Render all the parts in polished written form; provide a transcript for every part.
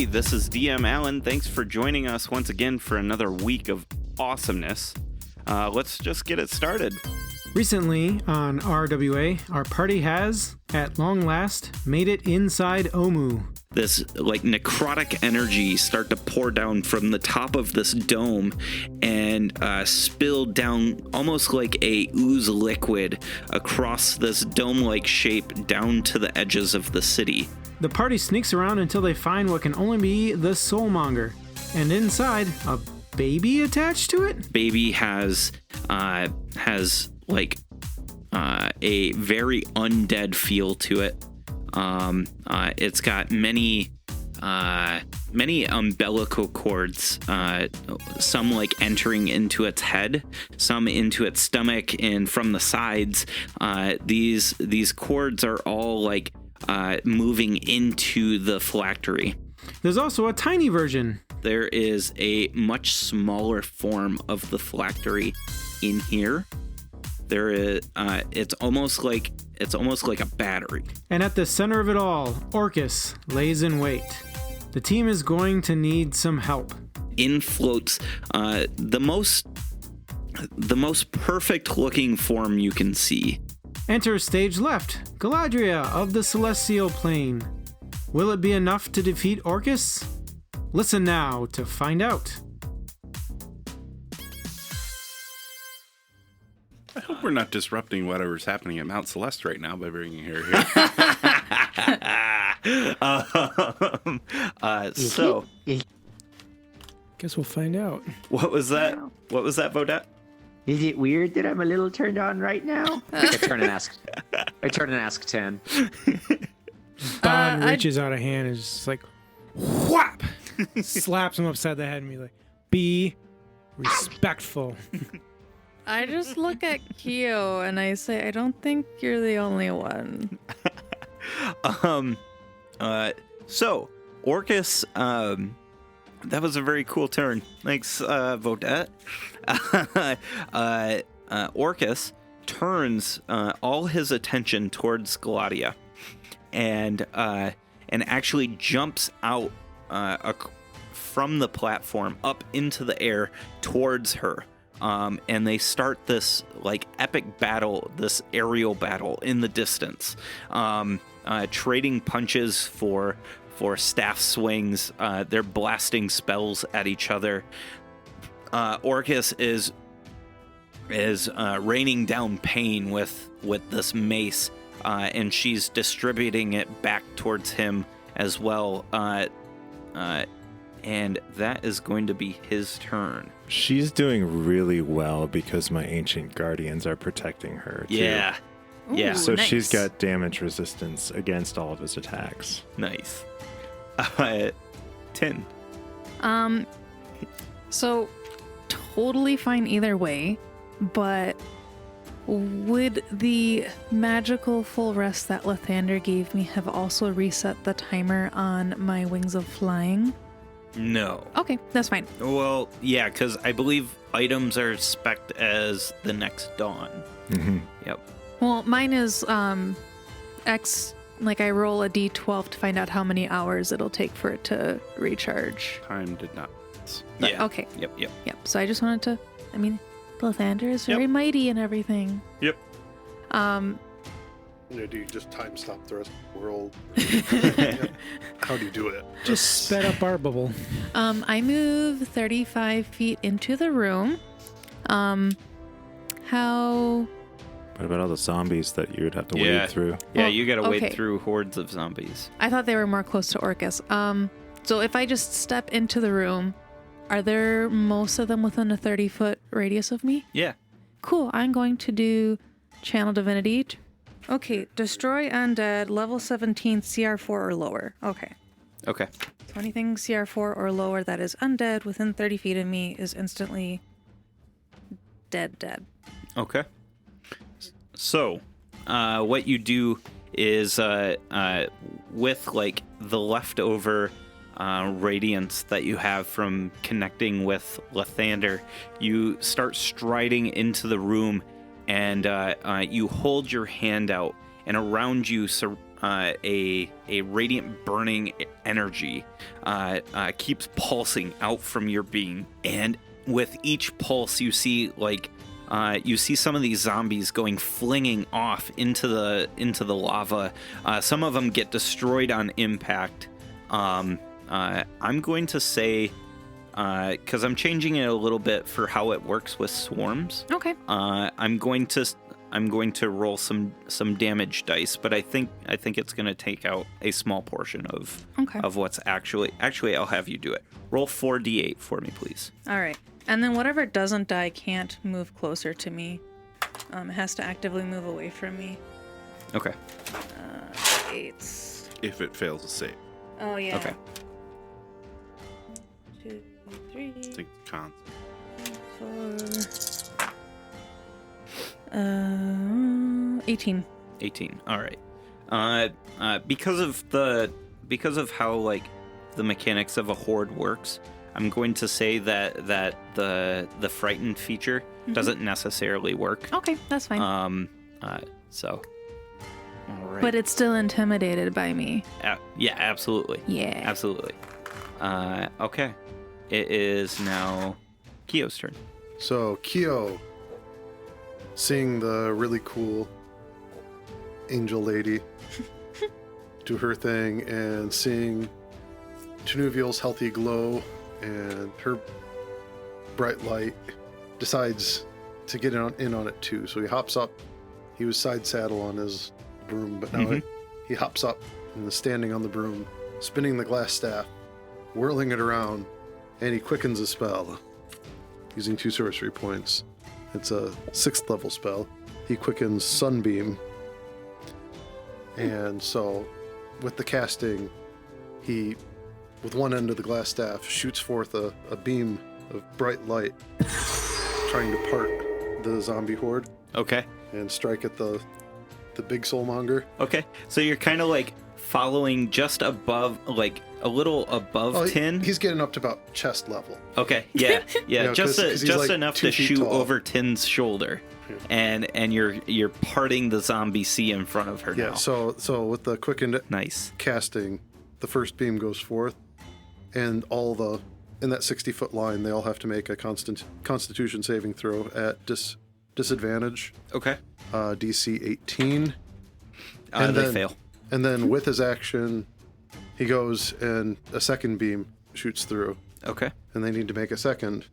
Hey, this is DM Allen. Thanks for joining us once again for another week of awesomeness. Let's just get it started. Recently on RWA, our party has, at long last, made it inside Omu. This necrotic energy start to pour down from the top of this dome and spill down almost like a ooze liquid across this dome-like shape down to the edges of the city. The party sneaks around until they find what can only be the Soulmonger, and inside, a baby attached to it? Baby has a very undead feel to it. It's got many umbilical cords, some entering into its head, some into its stomach, and from the sides. These cords are all moving into the phylactery. There's also a tiny version. There is a much smaller form of the phylactery in here. There is, it's almost like a battery. And at the center of it all, Orcus lays in wait. The team is going to need some help. In floats the most perfect looking form you can see. Enter stage left, Galadria of the Celestial Plane. Will it be enough to defeat Orcus? Listen now to find out. I hope we're not disrupting whatever's happening at Mount Celeste right now by bringing her here. So, Guess we'll find out. what was that? What was that, Vodette? Is it weird that I'm a little turned on right now? I turn and ask 10. Don reaches out a hand and just whap! Slaps him upside the head and be like, be respectful. I just look at Kyo and I say, I don't think you're the only one. So, Orcus, that was a very cool turn. Thanks, Vodette. Orcus turns all his attention towards Galadria and actually jumps out from the platform up into the air towards her. And they start this epic battle, this aerial battle in the distance, trading punches for staff swings. They're blasting spells at each other. Orcus is raining down pain with this mace, and she's distributing it back towards him as well. And that is going to be his turn. She's doing really well because my ancient guardians are protecting her, too. Yeah. Ooh, yeah. So nice. she's got damage resistance against all of his attacks. Nice. 10. So totally fine either way, but would the magical full rest that Lathander gave me have also reset the timer on my wings of flying? No. Okay, that's fine. Well, yeah, because I believe items are spec'd as the next dawn. Mm-hmm. Yep. Well, mine is X, I roll a d12 to find out how many hours it'll take for it to recharge. Time did not. Yeah. Okay. Yep. Yep. So I just wanted to, Lathander is very mighty and everything. Yep. Do you just time stop the rest of the world? How do you do it? Just sped up our bubble. I move 35 feet into the room. How... What about all the zombies that you would have to wade through? Yeah, Well, you gotta okay. wade through hordes of zombies. I thought they were more close to Orcus. So if I just step into the room, are there most of them within a 30-foot radius of me? Yeah. Cool. I'm going to do Channel Divinity. Okay. Destroy Undead, level 17, CR4 or lower. Okay. Okay. So anything CR4 or lower that is undead within 30 feet of me is instantly dead. Okay. So, what you do is, with the leftover radiance that you have from connecting with Lathander, you start striding into the room, and you hold your hand out, around you, a radiant burning energy keeps pulsing out from your being. And with each pulse, you see some of these zombies flinging off into the lava. Some of them get destroyed on impact. I'm going to say, because I'm changing it a little bit for how it works with swarms. Okay. I'm going to roll some damage dice, but I think it's going to take out a small portion of what's actually. I'll have you do it. Roll 4d8 for me, please. All right. And then whatever doesn't die can't move closer to me. It has to actively move away from me. Okay. 8. If it fails to save. Oh, yeah. Okay. 2, 3, I think it's cons. 4. 18. 18. All right. Because of how like the mechanics of a horde works, I'm going to say that the frightened feature doesn't necessarily work. Okay, that's fine. So. All right. But it's still intimidated by me. Yeah, absolutely. Yeah. Absolutely. Okay. It is now Kyo's turn. So Kyo, seeing the really cool angel lady do her thing and seeing Tenuvial's healthy glow and her bright light, decides to get in on it too. So he hops up. He was side saddle on his broom, but now he hops up and is standing on the broom, spinning the glass staff, whirling it around, and he quickens a spell using 2 sorcery points. It's a 6th level spell. He quickens Sunbeam. And so with the casting, he, with one end of the glass staff, shoots forth a beam of bright light, trying to part the zombie horde. Okay. And strike at the big Soulmonger. Okay. So you're kind of like following just above, like a little above Tin. He's getting up to about chest level. Okay. Yeah. Yeah. You know, just 'cause he's like enough 2 to feet shoot tall. over Tin's shoulder. Yeah. And you're parting the zombie sea in front of her Yeah, now. so with the quickened Nice. casting, the first beam goes forth, and in that 60-foot line, they all have to make a Constitution saving throw at disadvantage. Okay. DC 18. They fail. And then with his action, he goes and a second beam shoots through, Okay. and they need to make a second.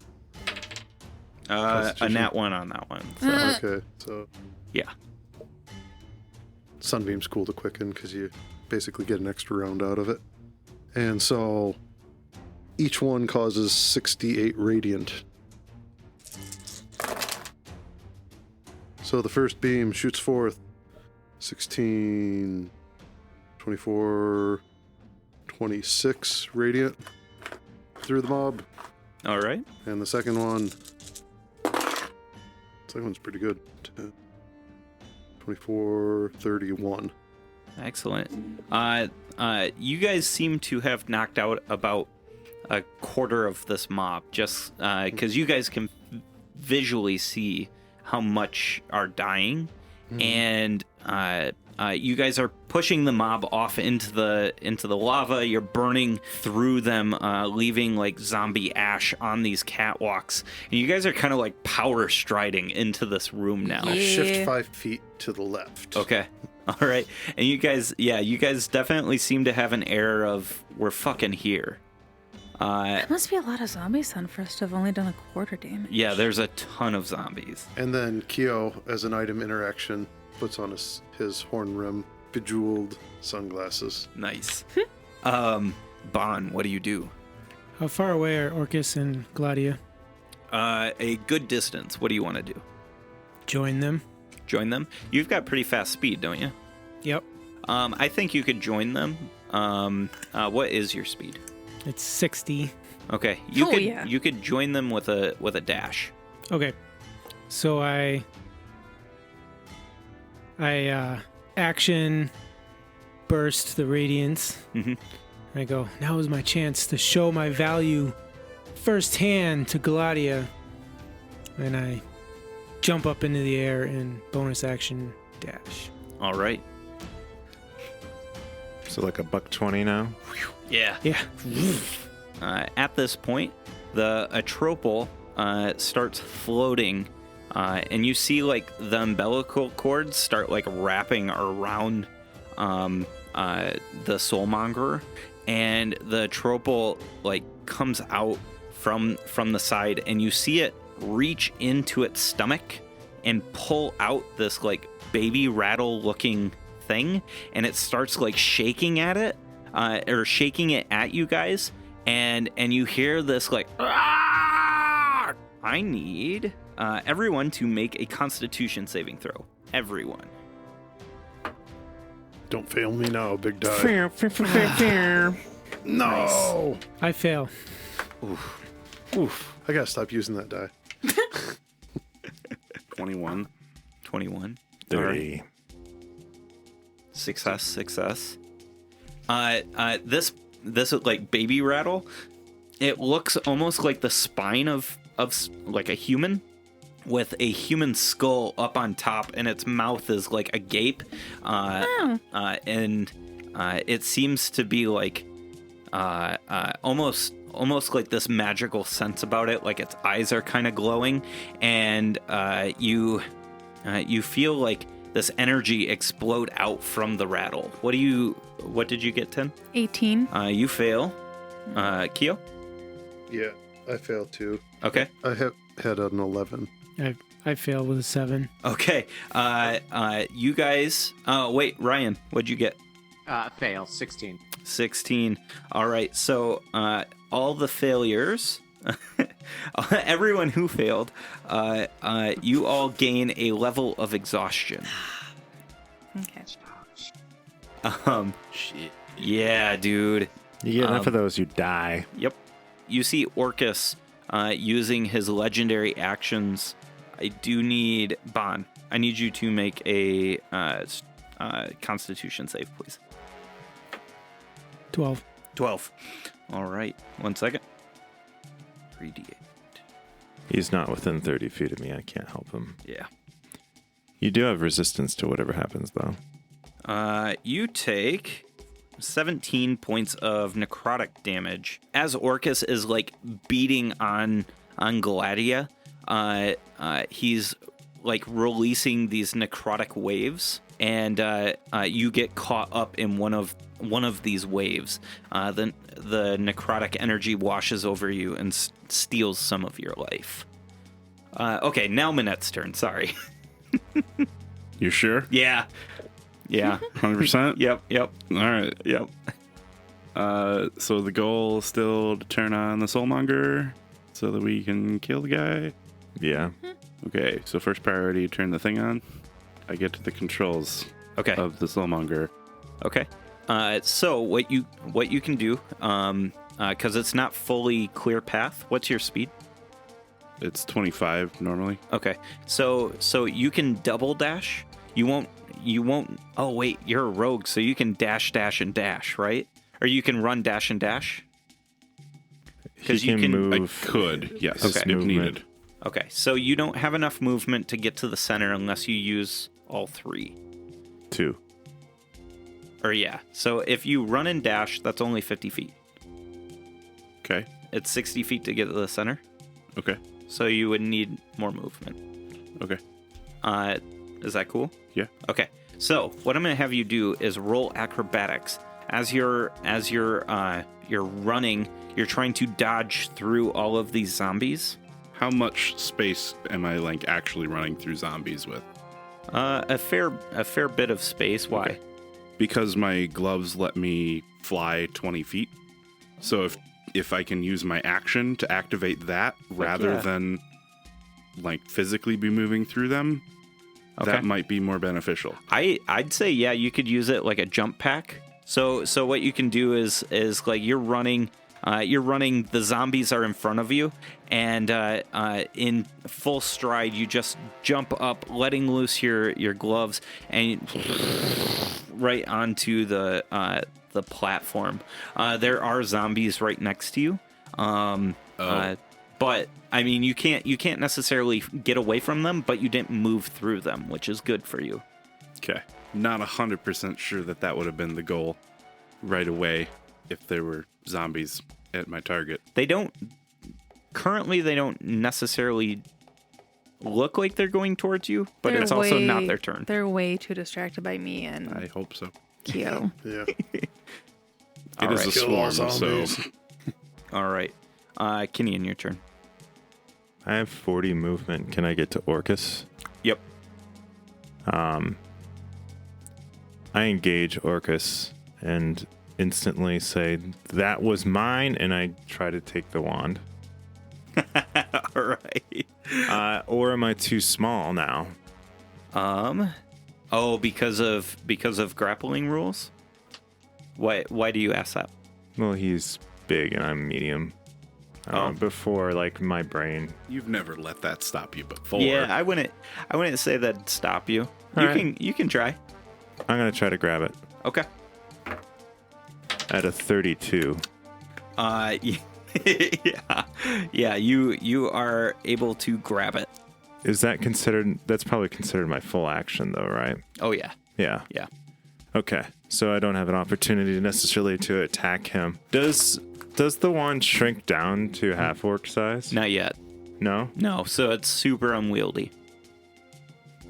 A nat 1 on that one. So, Okay, so yeah. Sunbeam's cool to quicken because you basically get an extra round out of it. And so each one causes 68 radiant. So the first beam shoots forth 16, 24, 26 radiant through the mob. All right. And the second one's pretty good. 10, 24, 31. Excellent. You guys seem to have knocked out about a quarter of this mob, just because you guys can visually see how much are dying, and you guys are pushing the mob off into the lava. You're burning through them, leaving like zombie ash on these catwalks, and you guys are kind of like power striding into this room now. I shift 5 feet to the left. Okay. All right. And you guys definitely seem to have an air of, we're fucking here. That must be a lot of zombies then for us to have only done a quarter damage. Yeah, there's a ton of zombies. And then Kyo, as an item interaction, puts on his horn rim bejeweled sunglasses. Nice. Bon, what do you do? How far away are Orcus and Gladia? A good distance. What do you want to do? Join them. Join them? You've got pretty fast speed, don't you? Yep. I think you could join them. What is your speed? It's 60. Okay. You could join them with a dash. Okay. So I action burst the radiance. Mm-hmm. I go, now is my chance to show my value firsthand to Gladia. And I jump up into the air and bonus action dash. All right. So like $1.20 now. Yeah. Yeah. At this point, the Atropal starts floating, and you see like the umbilical cords start like wrapping around the Soulmonger, and the Atropal like comes out from the side, and you see it reach into its stomach and pull out this like baby rattle looking thing, and it starts like shaking at it, or shaking it at you guys, and you hear this like, "Ah!" I need everyone to make a Constitution saving throw. Everyone. Don't fail me now, big die. No! I fail. Oof. I gotta stop using that die. 21. 21. 30. Success. This like baby rattle, it looks almost like the spine of like a human, with a human skull up on top, and its mouth is like agape, and it seems to be like almost like this magical sense about it, like its eyes are kind of glowing, and you feel like this energy explode out from the rattle. What did you get, Tim? 18. You fail. Keo? Yeah, I failed too. Okay. I had an 11. I fail with a 7. Okay. You guys. Wait, Ryan, what'd you get? Fail. 16. 16. All right. So all the failures, everyone who failed, you all gain a level of exhaustion. Okay. Shit. Yeah, dude. You get enough of those, you die. Yep. You see Orcus using his legendary actions. I do need Bon. I need you to make a Constitution save, please. 12. 12. All right. 1 second. 3d8. He's not within 30 feet of me. I can't help him. Yeah. You do have resistance to whatever happens, though. You take 17 points of necrotic damage as Orcus is like beating on Gladia. He's like releasing these necrotic waves, and you get caught up in one of these waves. The necrotic energy washes over you and steals some of your life. Okay, now Minette's turn. Sorry. You sure? Yeah. 100%? Yep. All right. Yep. So the goal is still to turn on the Soulmonger so that we can kill the guy. Yeah. Okay, so first priority, turn the thing on. I get to the controls Okay. of the Soulmonger. Okay. So what you can do, because it's not fully clear path. What's your speed? It's 25 normally. Okay. So you can double dash. You won't. Oh wait, you're a rogue, so you can dash, and dash, right? Or you can run, dash, and dash. Because you can move. I could, yes, Okay. if Movement. needed. Okay. So you don't have enough movement to get to the center unless you use all 3. 2. Or yeah. So if you run and dash, that's only 50 feet. Okay. It's 60 feet to get to the center. Okay. So you would need more movement. Okay. Is that cool? Yeah. Okay. So what I'm going to have you do is roll acrobatics. As you're running, you're trying to dodge through all of these zombies. How much space am I like actually running through zombies with? A fair bit of space. Why? Okay. Because my gloves let me fly 20 feet. So if I can use my action to activate that rather yeah. than like physically be moving through them, that might be more beneficial. I'd say yeah, you could use it like a jump pack. So what you can do is like you're running, the zombies are in front of you, and in full stride you just jump up, letting loose your gloves, and right onto the platform. There are zombies right next to you. But I mean, you can't necessarily get away from them, but you didn't move through them, which is good for you. Okay. Not 100% sure that would have been the goal. right away if there were zombies at my target. They don't necessarily look like they're going towards you, but it's also not their turn. They're way too distracted by me and I hope so. Kyo. Yeah. It is a Kill all swarm, so zombies. All right. Kinian, your turn. I have 40 movement. Can I get to Orcus? Yep. I engage Orcus and instantly say, "That was mine," and I try to take the wand. All right. Or am I too small now? Oh, because of grappling rules? Why do you ask that? Well, he's big and I'm medium. Before, like, my brain. you've never let that stop you before. Yeah, I wouldn't say that'd stop you. All You can try. I'm going to try to grab it Okay. at a 32. Yeah, you are able to grab it. Is that considered? That's probably considered my full action, though, right? Oh yeah. Yeah. Yeah. Okay. So I don't have an opportunity necessarily to attack him. Does the wand shrink down to half orc size? Not yet. No? No, so it's super unwieldy.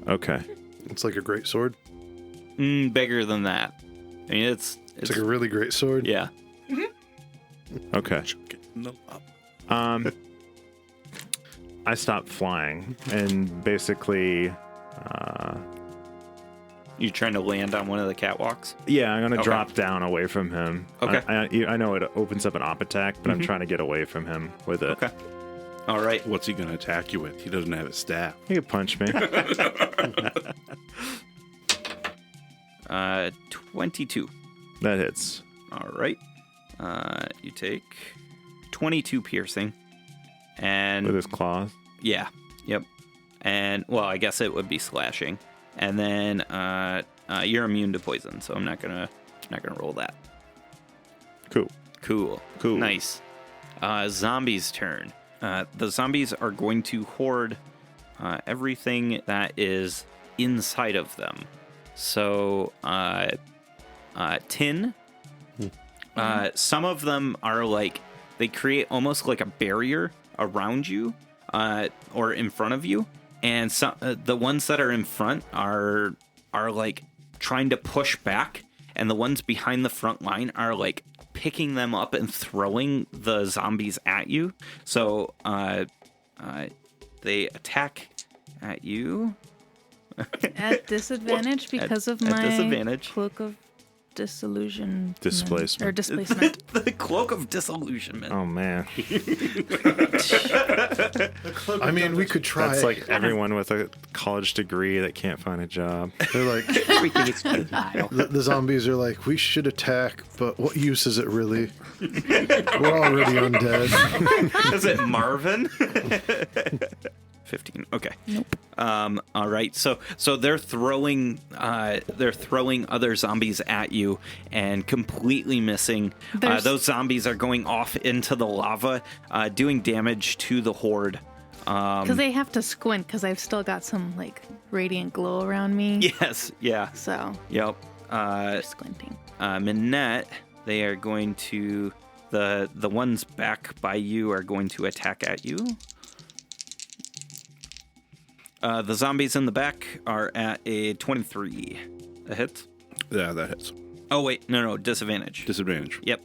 Okay. It's like a great sword. Bigger than that. I mean, it's It's like a really great sword. yeah. Okay. No. I stop flying and basically, You trying to land on one of the catwalks? yeah, I'm gonna Okay. drop down away from him. Okay. I know it opens up an op attack, but I'm trying to get away from him with it. Okay. All right. What's he going to attack you with? He doesn't have a staff. He could punch me. 22. That hits. All right. You take 22 piercing, and With his claws. yeah, yep. And well, I guess it would be slashing, and then you're immune to poison, so I'm not gonna roll that. Cool. Cool. Nice. Zombies' turn. The zombies are going to hoard everything that is inside of them. So, tin. Some of them are like, they create almost like a barrier around you or in front of you. And some, the ones that are in front are like trying to push back. And the ones behind the front line are like picking them up and throwing the zombies at you. So they attack at you. At disadvantage because of at my disadvantage. cloak of disillusionment. Displacement. Or displacement. The cloak of disillusionment. Oh, man. I mean, we could try. That's like everyone with a college degree that can't find a job. They're like, Everything is futile. the zombies are like, we should attack, but what use is it really? We're already undead. Is it Marvin? 15. Okay. Nope. All right. So they're throwing other zombies at you and completely missing. Those zombies are going off into the lava, doing damage to the horde. Because they have to squint because I've still got some like radiant glow around me. Yes. Yeah. So Yep. they're squinting. Minette, they are going to the ones back by you are going to attack at you. The zombies in the back are at a 23. A hit? Yeah, that hits. Oh, wait. No, disadvantage. Disadvantage. Yep.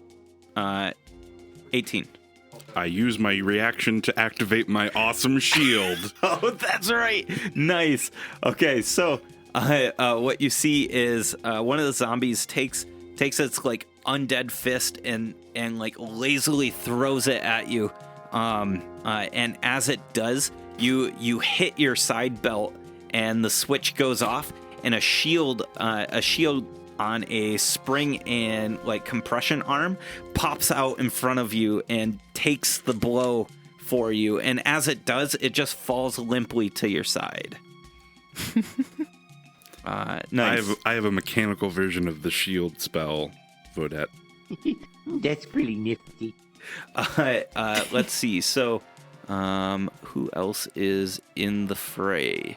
18. I use my reaction to activate my awesome shield. Oh, that's right. Nice. Okay, so what you see is one of the zombies takes its like undead fist and like lazily throws it at you. And as it does, you hit your side belt and the switch goes off and a shield on a spring and like compression arm pops out in front of you and takes the blow for you. And as it does, it just falls limply to your side. Nice. I have a mechanical version of the shield spell, Vodette. That's pretty nifty. Let's see. So, who else is in the fray?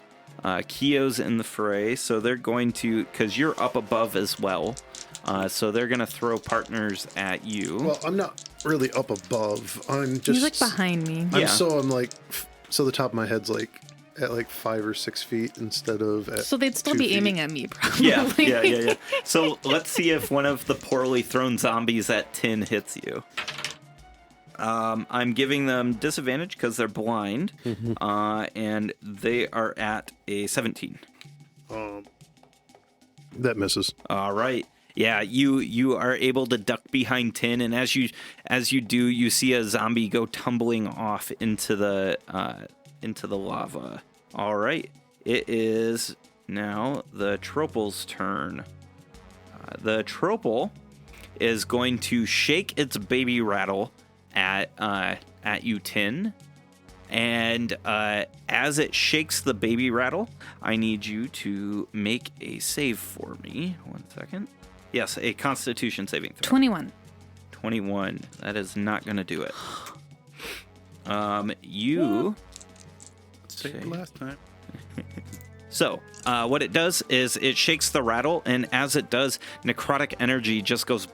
Kio's in the fray, so they're going to, because you're up above as well. So they're going to throw partners at you. Well, I'm not really up above. I'm just. He's like behind me. Yeah. I'm like. So the top of my head's like at like 5 or 6 feet instead of at. So they'd still 2 be feet. aiming at me, probably. Yeah. So let's see if one of the poorly thrown zombies at Tin hits you. I'm giving them disadvantage because they're blind, and they are at a 17. That misses. All right. Yeah, you are able to duck behind Tin, and as you do, you see a zombie go tumbling off into the lava. All right. It is now the Tropal's turn. The Tropal is going to shake its baby rattle at you, Tin. And as it shakes the baby rattle, I need you to make a save for me. 1 second. Yes, a Constitution saving throw. 21. 21. That is not going to do it. You... Say it last time. So, what it does is it shakes the rattle, and as it does, necrotic energy just goes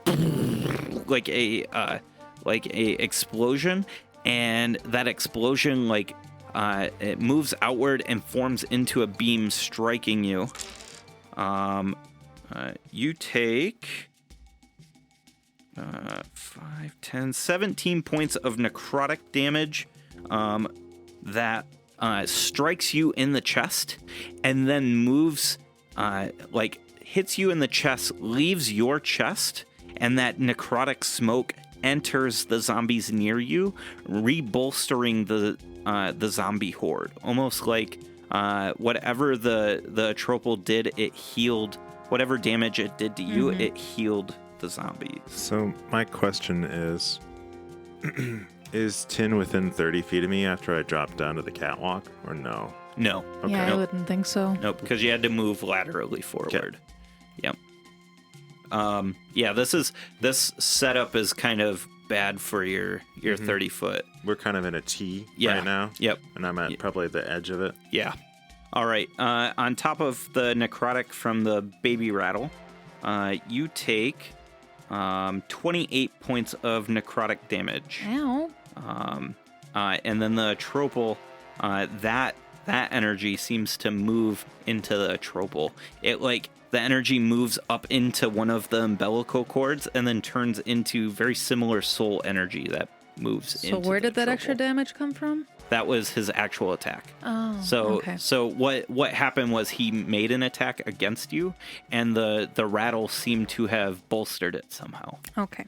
like a explosion, and that explosion it moves outward and forms into a beam striking you. You take 5, 10, 17 points of necrotic damage that strikes you in the chest and then moves, hits you in the chest, leaves your chest, and that necrotic smoke enters the zombies near you, rebolstering the zombie horde. Almost like whatever the Tropal did, it healed. Whatever damage it did to you, it healed the zombies. So my question is, is Tin within 30 feet of me after I drop down to the catwalk, or no? No. Okay. Yeah, I Nope. wouldn't think so. Nope, because you had to move laterally forward. Yep. This setup is kind of bad for your 30 foot. We're kind of in a T Yeah. right now. Yep. And I'm at probably the edge of it. Yeah. All right. On top of the necrotic from the baby rattle, you take 28 points of necrotic damage. Ow. And then the Tropal, that energy seems to move into the Tropal. The energy moves up into one of the umbilical cords and then turns into very similar soul energy that moves into So where did the that extra Tropal. damage come from? That was his actual attack. Oh, So okay. so what happened was he made an attack against you, and the rattle seemed to have bolstered it somehow. Okay.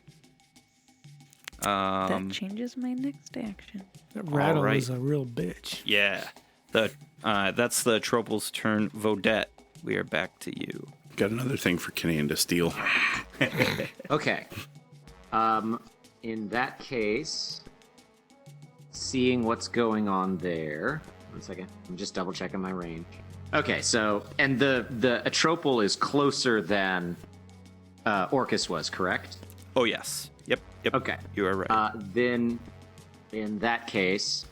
That changes my next action. That rattle right. is a real bitch. Yeah. That's the Tropal's turn. Vodette, we are back to you. Got another thing for Kinnean to steal. Okay. In that case, seeing what's going on there. 1 second. I'm just double checking my range. Okay, so and the Atropal is closer than Orcus was, correct? Oh yes. Yep. Okay. You are right. Then, in that case,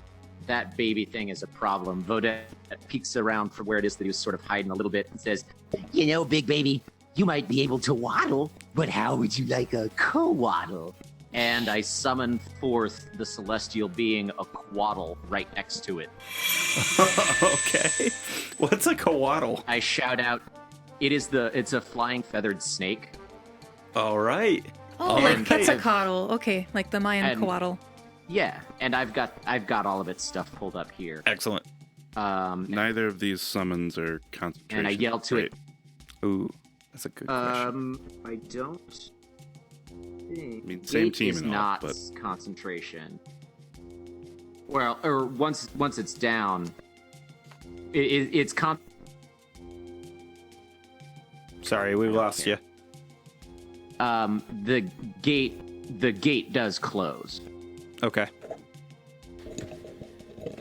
that baby thing is a problem. Vodette peeks around from where it is that he was sort of hiding a little bit and says, You know, big baby, you might be able to waddle, but how would you like a co-waddle? and I summon forth the celestial being, a quaddle, right next to it. Okay. What's a coatl? I shout out, it's a flying feathered snake. All right. Oh, Okay. like Quetzalcoatl. Okay, like the Mayan And- coatl. Yeah, and I've got all of its stuff pulled up here. Excellent. Neither of these summons are concentration. And I yell to it, Ooh, that's a good question. I don't think. I mean, same Gate team is and all, not but- concentration. Well, or once it's down, it's con. Sorry, we lost you. The gate does close. Okay.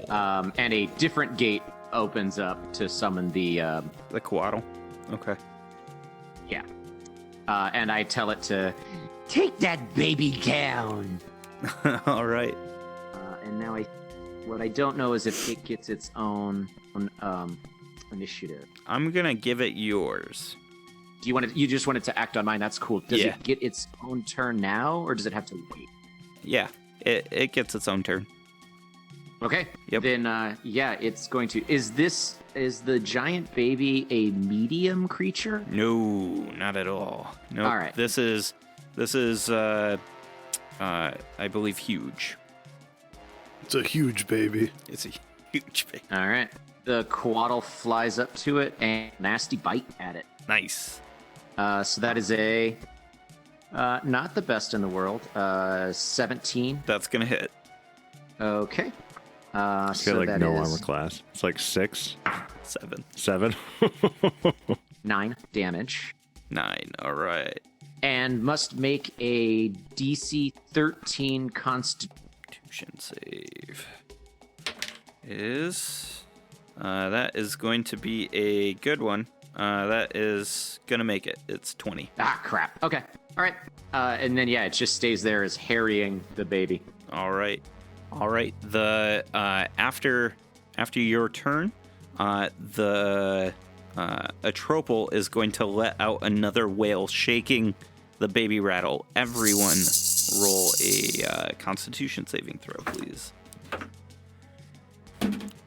And a different gate opens up to summon the The coatl. Okay. yeah. And I tell it to, Take that baby down. All right. and now what I don't know is if it gets its own initiative. I'm gonna give it yours. You just want it to act on mine? That's cool. Does Yeah. it get its own turn now, or does it have to wait? Yeah, it gets its own turn. Okay. Yep. Then, it's going to. Is the giant baby a medium creature? No, not at all. No. All right. This is I believe huge. It's a huge baby. It's a huge baby. All right. The Quaddle flies up to it and nasty bite at it. Nice. So that is a not the best in the world. 17. That's gonna hit. Okay. It's So got like that no is armor class. It's like 6, 7, 7. 9 damage, 9. All right. and must make a DC 13 Constitution save. That is going to be a good one. That is gonna make it. It's 20. Ah, crap. Okay. All right. And then it just stays there as harrying the baby. All right. The after your turn, the Atropal is going to let out another wail, shaking the baby rattle. Everyone, roll a Constitution saving throw, please.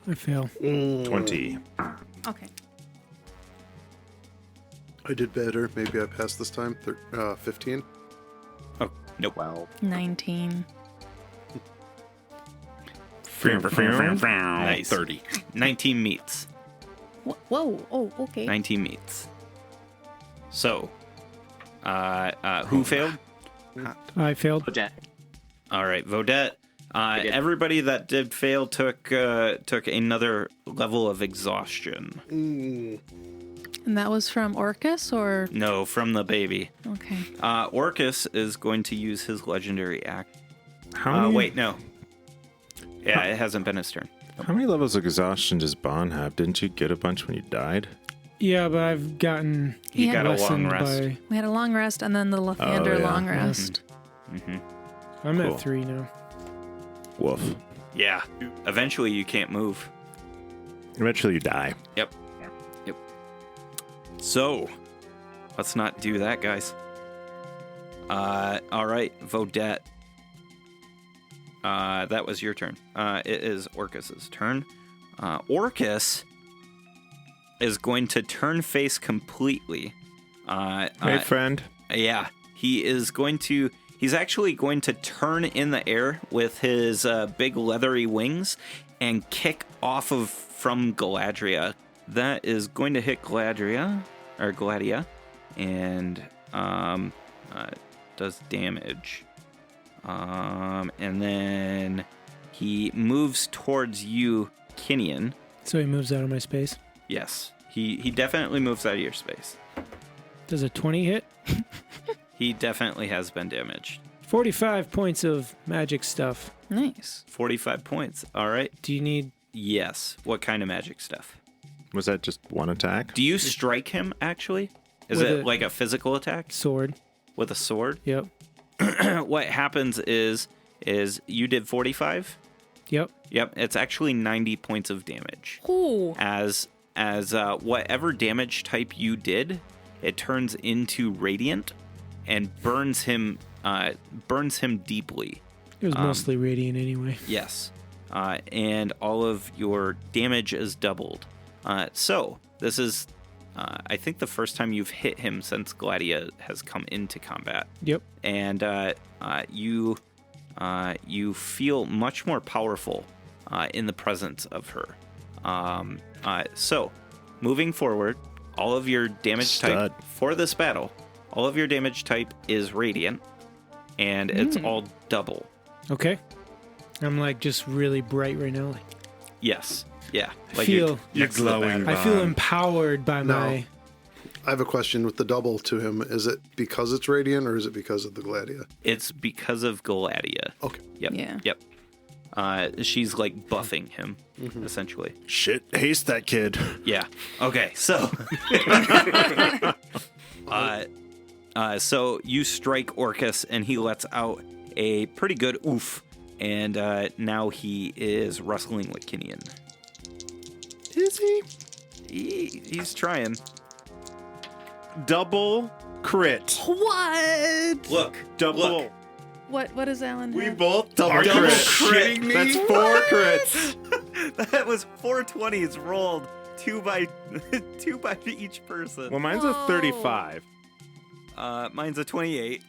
I fail. 20. Okay. I did better. Maybe I passed this time. 15. Oh, nope. 12. 19. Nice. 30. 19 meets. Whoa. Oh, okay. 19 meets. So, who failed? I failed. Odette. All right, Vodette. did. Everybody that did fail took another level of exhaustion. And that was from Orcus, or? No, from the baby. Okay. Orcus is going to use his legendary act. How many, Wait, no. Yeah, it hasn't been his turn. How many levels of exhaustion does Bon have? Didn't you get a bunch when you died? Yeah, but I've gotten He got a long lessened rest. by. We had a long rest and then the Lathander yeah. long rest. I'm Cool. at 3 now. Woof. Yeah. Eventually, you can't move. Eventually you die. Yep. So, let's not do that, guys. All right, Vodette. That was your turn. It is Orcus's turn. Orcus is going to turn face completely. Hey, friend. Yeah, he's actually going to turn in the air with his big leathery wings and kick off from Galadria. That is going to hit Gladia, and does damage. And then he moves towards you, Kinian. So he moves out of my space. Yes, he definitely moves out of your space. Does a 20 hit? He definitely has been damaged. 45 points of magic stuff. Nice. 45 points. All right. Do you need... Yes. What kind of magic stuff? Was that just one attack? Do you strike him, actually? Is With it a- like a physical attack sword? with a sword? Yep. What happens is you did 45? Yep. Yep. It's actually 90 points of damage. Ooh. As whatever damage type you did, it turns into radiant and burns him deeply. It was mostly radiant anyway. Yes. And all of your damage is doubled. So this is, I think, the first time you've hit him since Gladia has come into combat. Yep. And you feel much more powerful in the presence of her. So moving forward, all of your damage type for this battle, all of your damage type is radiant, and it's all double. Okay. I'm like just really bright right now. Like, Yes. Yeah. I feel You're next to the glowing. battle. I feel empowered by No. my... I have a question with the double to him. Is it because it's radiant or is it because of the Gladia? It's because of Galadia. Okay. Yep. Yeah. Yep. She's like buffing him, essentially. Shit, haste that kid. Yeah. Okay. So, so you strike Orcus, and he lets out a pretty good oof, and now he is wrestling with Kinian. Is he? He's trying. double crit. What? Look, Double. What does Alan We have? both double Are you crit. kidding me? That's 4 crits. that was 420s rolled, two by each person. Well, mine's Whoa. a 35. Mine's a 28.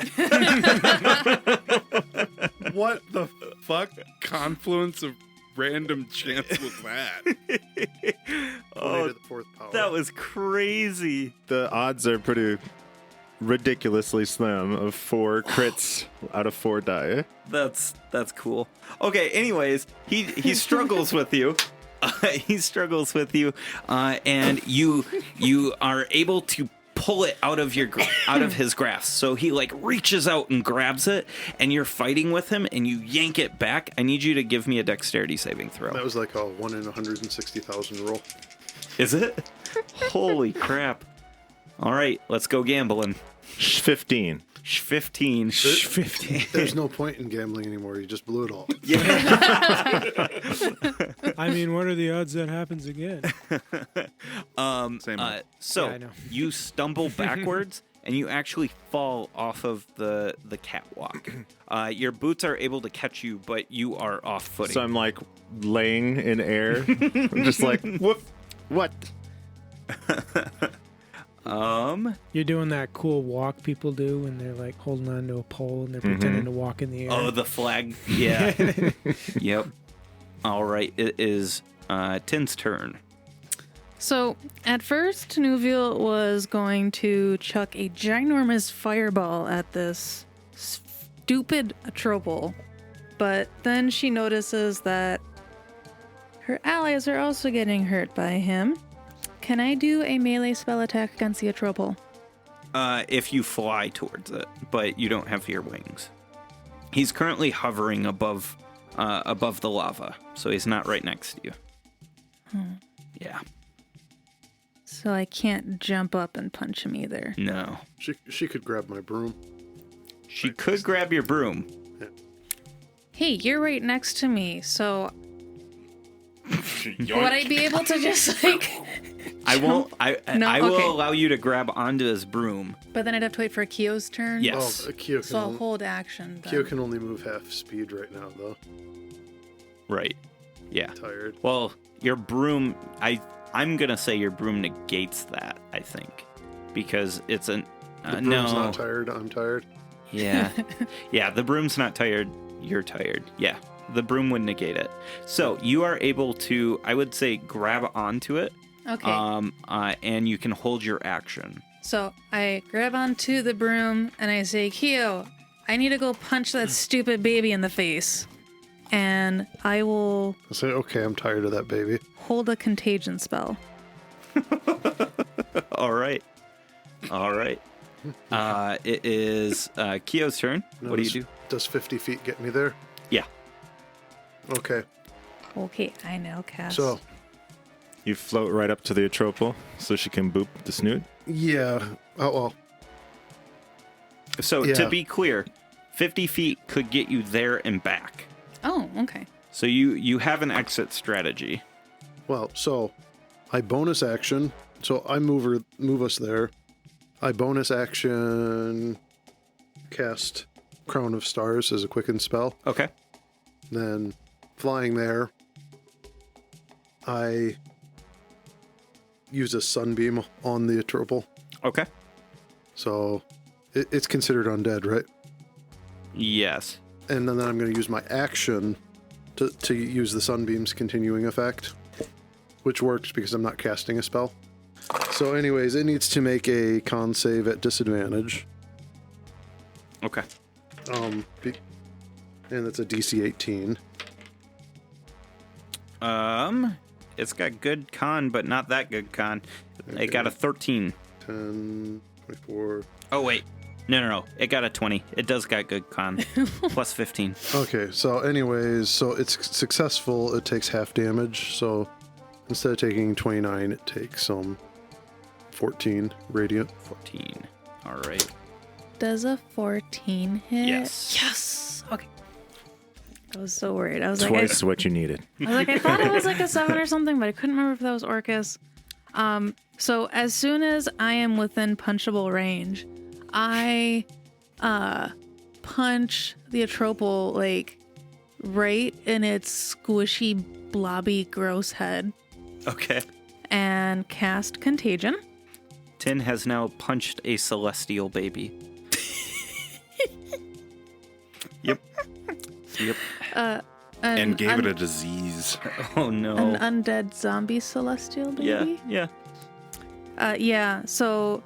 What the fuck confluence of random chance was that? 20 Oh, to the fourth power. that was crazy. The odds are pretty ridiculously slim of 4 crits out of 4 die. That's cool. Okay. Anyways, he struggles with you. He struggles with you, and you are able to pull it out of his grasp. So he like reaches out and grabs it, and you're fighting with him, and you yank it back. I need you to give me a dexterity saving throw. That was like a 1 in 160,000 roll. Is it? Holy crap! All right, let's go gambling. 15. 15. 15. There's no point in gambling anymore. You just blew it all. I mean, what are the odds that happens again? Same. So Yeah, I know. you stumble backwards and you actually fall off of the catwalk. Your boots are able to catch you, but you are off footing. So I'm like laying in air. I'm just like, whoop. What? You're doing that cool walk people do when they're like holding onto a pole and they're pretending to walk in the air. Oh, the flag. Yeah. Yep. All right. It is Tin's turn. So, at first, Nuviel was going to chuck a ginormous fireball at this stupid Trobel, but then she notices that her allies are also getting hurt by him. Can I do a melee spell attack against the Trobel? If you fly towards it, but you don't have your wings. He's currently hovering above the lava, so he's not right next to you. Yeah. So I can't jump up and punch him either. No. She could grab my broom. She could grab your broom. Hey, you're right next to me, so would I be able to just like... I won't. No? I will Okay. allow you to grab onto his broom. But then I'd have to wait for Kyo's turn? Yes. Oh, Kyo So I'll can, hold action then. Kyo can only move half speed right now, though. Right. Yeah. Tired. Well, your broom. I'm gonna say your broom negates that. I think because it's an. The broom's no. not tired. I'm tired. Yeah. Yeah. The broom's not tired. You're tired. Yeah. The broom would negate it. So you are able to, I would say, grab onto it. Okay. And you can hold your action. So I grab onto the broom and I say, Kyo, I need to go punch that stupid baby in the face. And I will I say, okay, I'm tired of that baby. hold a contagion spell. All right. All right. It is Kyo's turn. No, What do you do? Does 50 feet get me there? Yeah. Okay. Okay, I now cast. So, You float right up to the Atropal so she can boop the snoot. yeah. Oh, well. So Yeah. to be clear, 50 feet could get you there and back. Oh, okay. So you have an exit strategy. Well, so I bonus action. So I move us there. I bonus action cast Crown of Stars as a quicken spell. Okay. Then flying there, I use a sunbeam on the Atropal. Okay. So it's considered undead, right? Yes. And then I'm going to use my action to use the sunbeam's continuing effect, which works because I'm not casting a spell. So anyways, it needs to make a con save at disadvantage. Okay. And that's a DC 18. It's got good con, but not that good con. It got a 13. 10, 24. Oh wait. No. It got a 20. It does got good con. Plus 15. Okay, so anyways, so it's successful. It takes half damage. So instead of taking 29, it takes 14 radiant. 14. All right. Does a 14 hit? Yes. Yes. Okay. I was so worried. I was Twice what you needed. I thought it was like a 7 or something, but I couldn't remember if that was Orcus. So as soon as I am within punchable range, I punch the Atropal like right in its squishy, blobby, gross head Okay. and cast Contagion. Tin has now punched a celestial baby. Yep. And gave it a disease. Oh no. An undead zombie celestial baby. Yeah. Yeah. So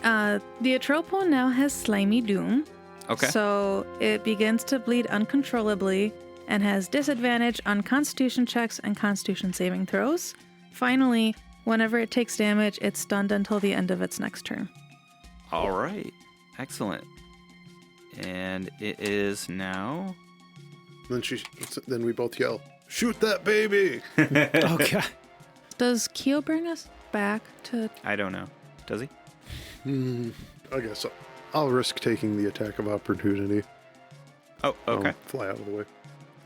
the Atropal now has Slimy Doom. Okay. So it begins to bleed uncontrollably and has disadvantage on Constitution checks and Constitution saving throws. Finally, whenever it takes damage, it's stunned until the end of its next turn. All right. Excellent. And it is now. Then we both yell, "Shoot that baby!" Oh god. Does Keo bring us back to... I don't know. Does he? I guess I'll risk taking the attack of opportunity. Oh, okay. I'll fly out of the way.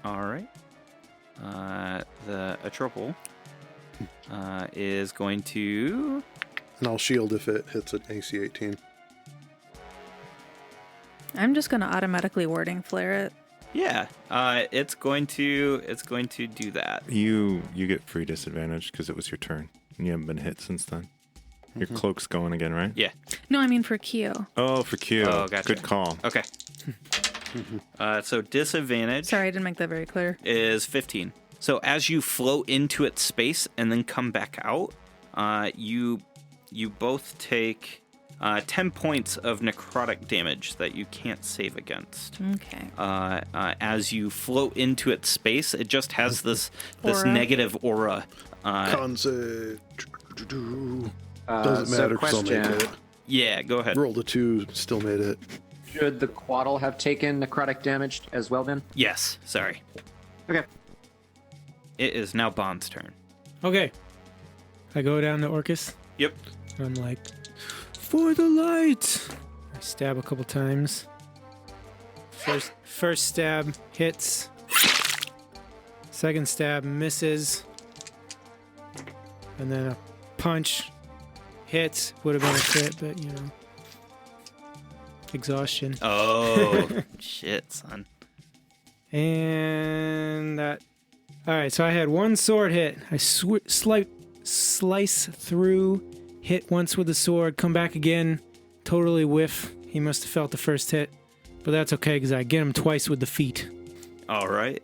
All right. The Atropal is going to. And I'll shield if it hits an AC 18. I'm just going to automatically warding flare it. Yeah. It's going to do that. You get free disadvantage because it was your turn. And you haven't been hit since then. Your cloak's going again, right? Yeah. No, I mean for Keo. Oh, for Q. Oh, gotcha. Good call. Okay. So disadvantage Sorry, I didn't make that very clear. is 15. So as you float into its space and then come back out, you both take 10 points of necrotic damage that you can't save against. Okay. As you float into its space, it just has this Aura. negative aura. Con save. Doesn't matter because I'll make question. it. Yeah, go ahead. Rolled a 2, still made it. Should the Quaddle have taken necrotic damage as well then? Yes, sorry. Okay. It is now Bond's turn. Okay. I go down to Orcus. Yep. And I'm like, for the light. I stab a couple times. First stab hits. Second stab misses. And then a punch hits. Would have been a crit, but you know. Exhaustion. Oh, shit, son. And that. Alright, so I had one sword hit. I slice through, hit once with the sword, come back again, totally whiff. He must have felt the first hit. But that's okay, because I get him twice with the feet. All right.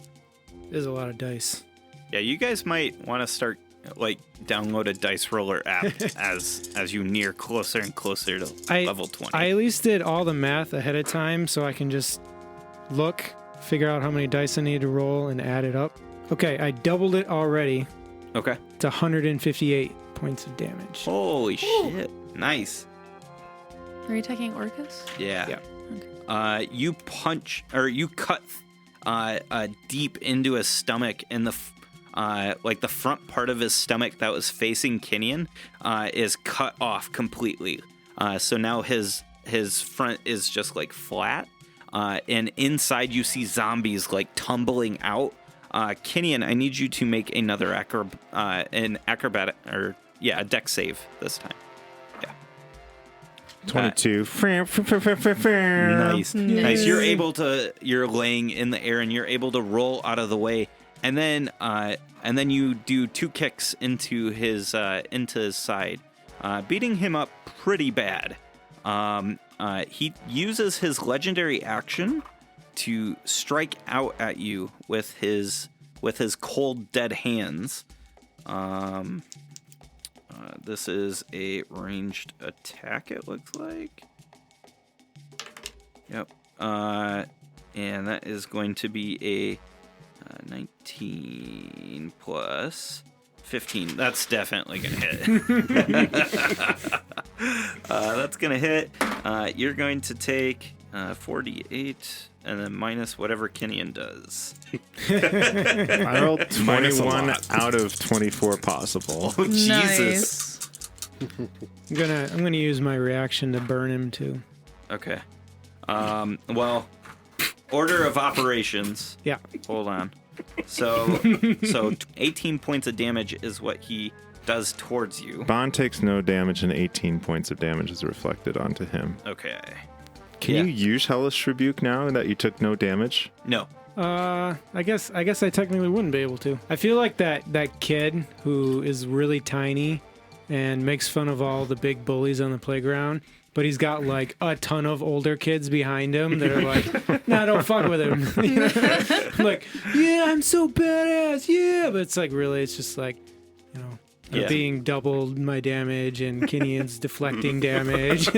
There's a lot of dice. Yeah, you guys might want to start, like, download a dice roller app as you near closer and closer to level 20. I at least did all the math ahead of time, so I can just look, figure out how many dice I need to roll, and add it up. Okay, I doubled it already. Okay. It's 158 points of damage. Holy shit. Nice. Are you taking Orcus? Yeah. Yeah. You punch, or you cut deep into his stomach, and the front part of his stomach that was facing Kinian is cut off completely. So now his front is just like flat, and inside you see zombies like tumbling out. Kinian, I need you to make another acrobatic, a dex save this time. Yeah. 22. Nice. You're laying in the air and you're able to roll out of the way, and then you do 2 kicks into his side, beating him up pretty bad. He uses his legendary action to strike out at you with his cold dead hands. This is a ranged attack, it looks like. Yep. And that is going to be a 19 plus 15. That's definitely going to hit. That's going to hit. You're going to take 48 and then minus whatever Kinian does. I rolled 21 out of 24 possible. Oh, Jesus. I'm gonna use my reaction to burn him too. Okay. Well, order of operations. Yeah. Hold on. So 18 points of damage is what he does towards you. Bond takes no damage, and 18 points of damage is reflected onto him. Okay. Can you use Hellish Rebuke now that you took no damage? No. I guess I technically wouldn't be able to. I feel like that kid who is really tiny and makes fun of all the big bullies on the playground, but he's got like a ton of older kids behind him that are like, nah, don't fuck with him. You know? Like, yeah, I'm so badass, yeah. But it's like, really, it's just like, you know, I'm being doubled my damage and Kinian's deflecting damage.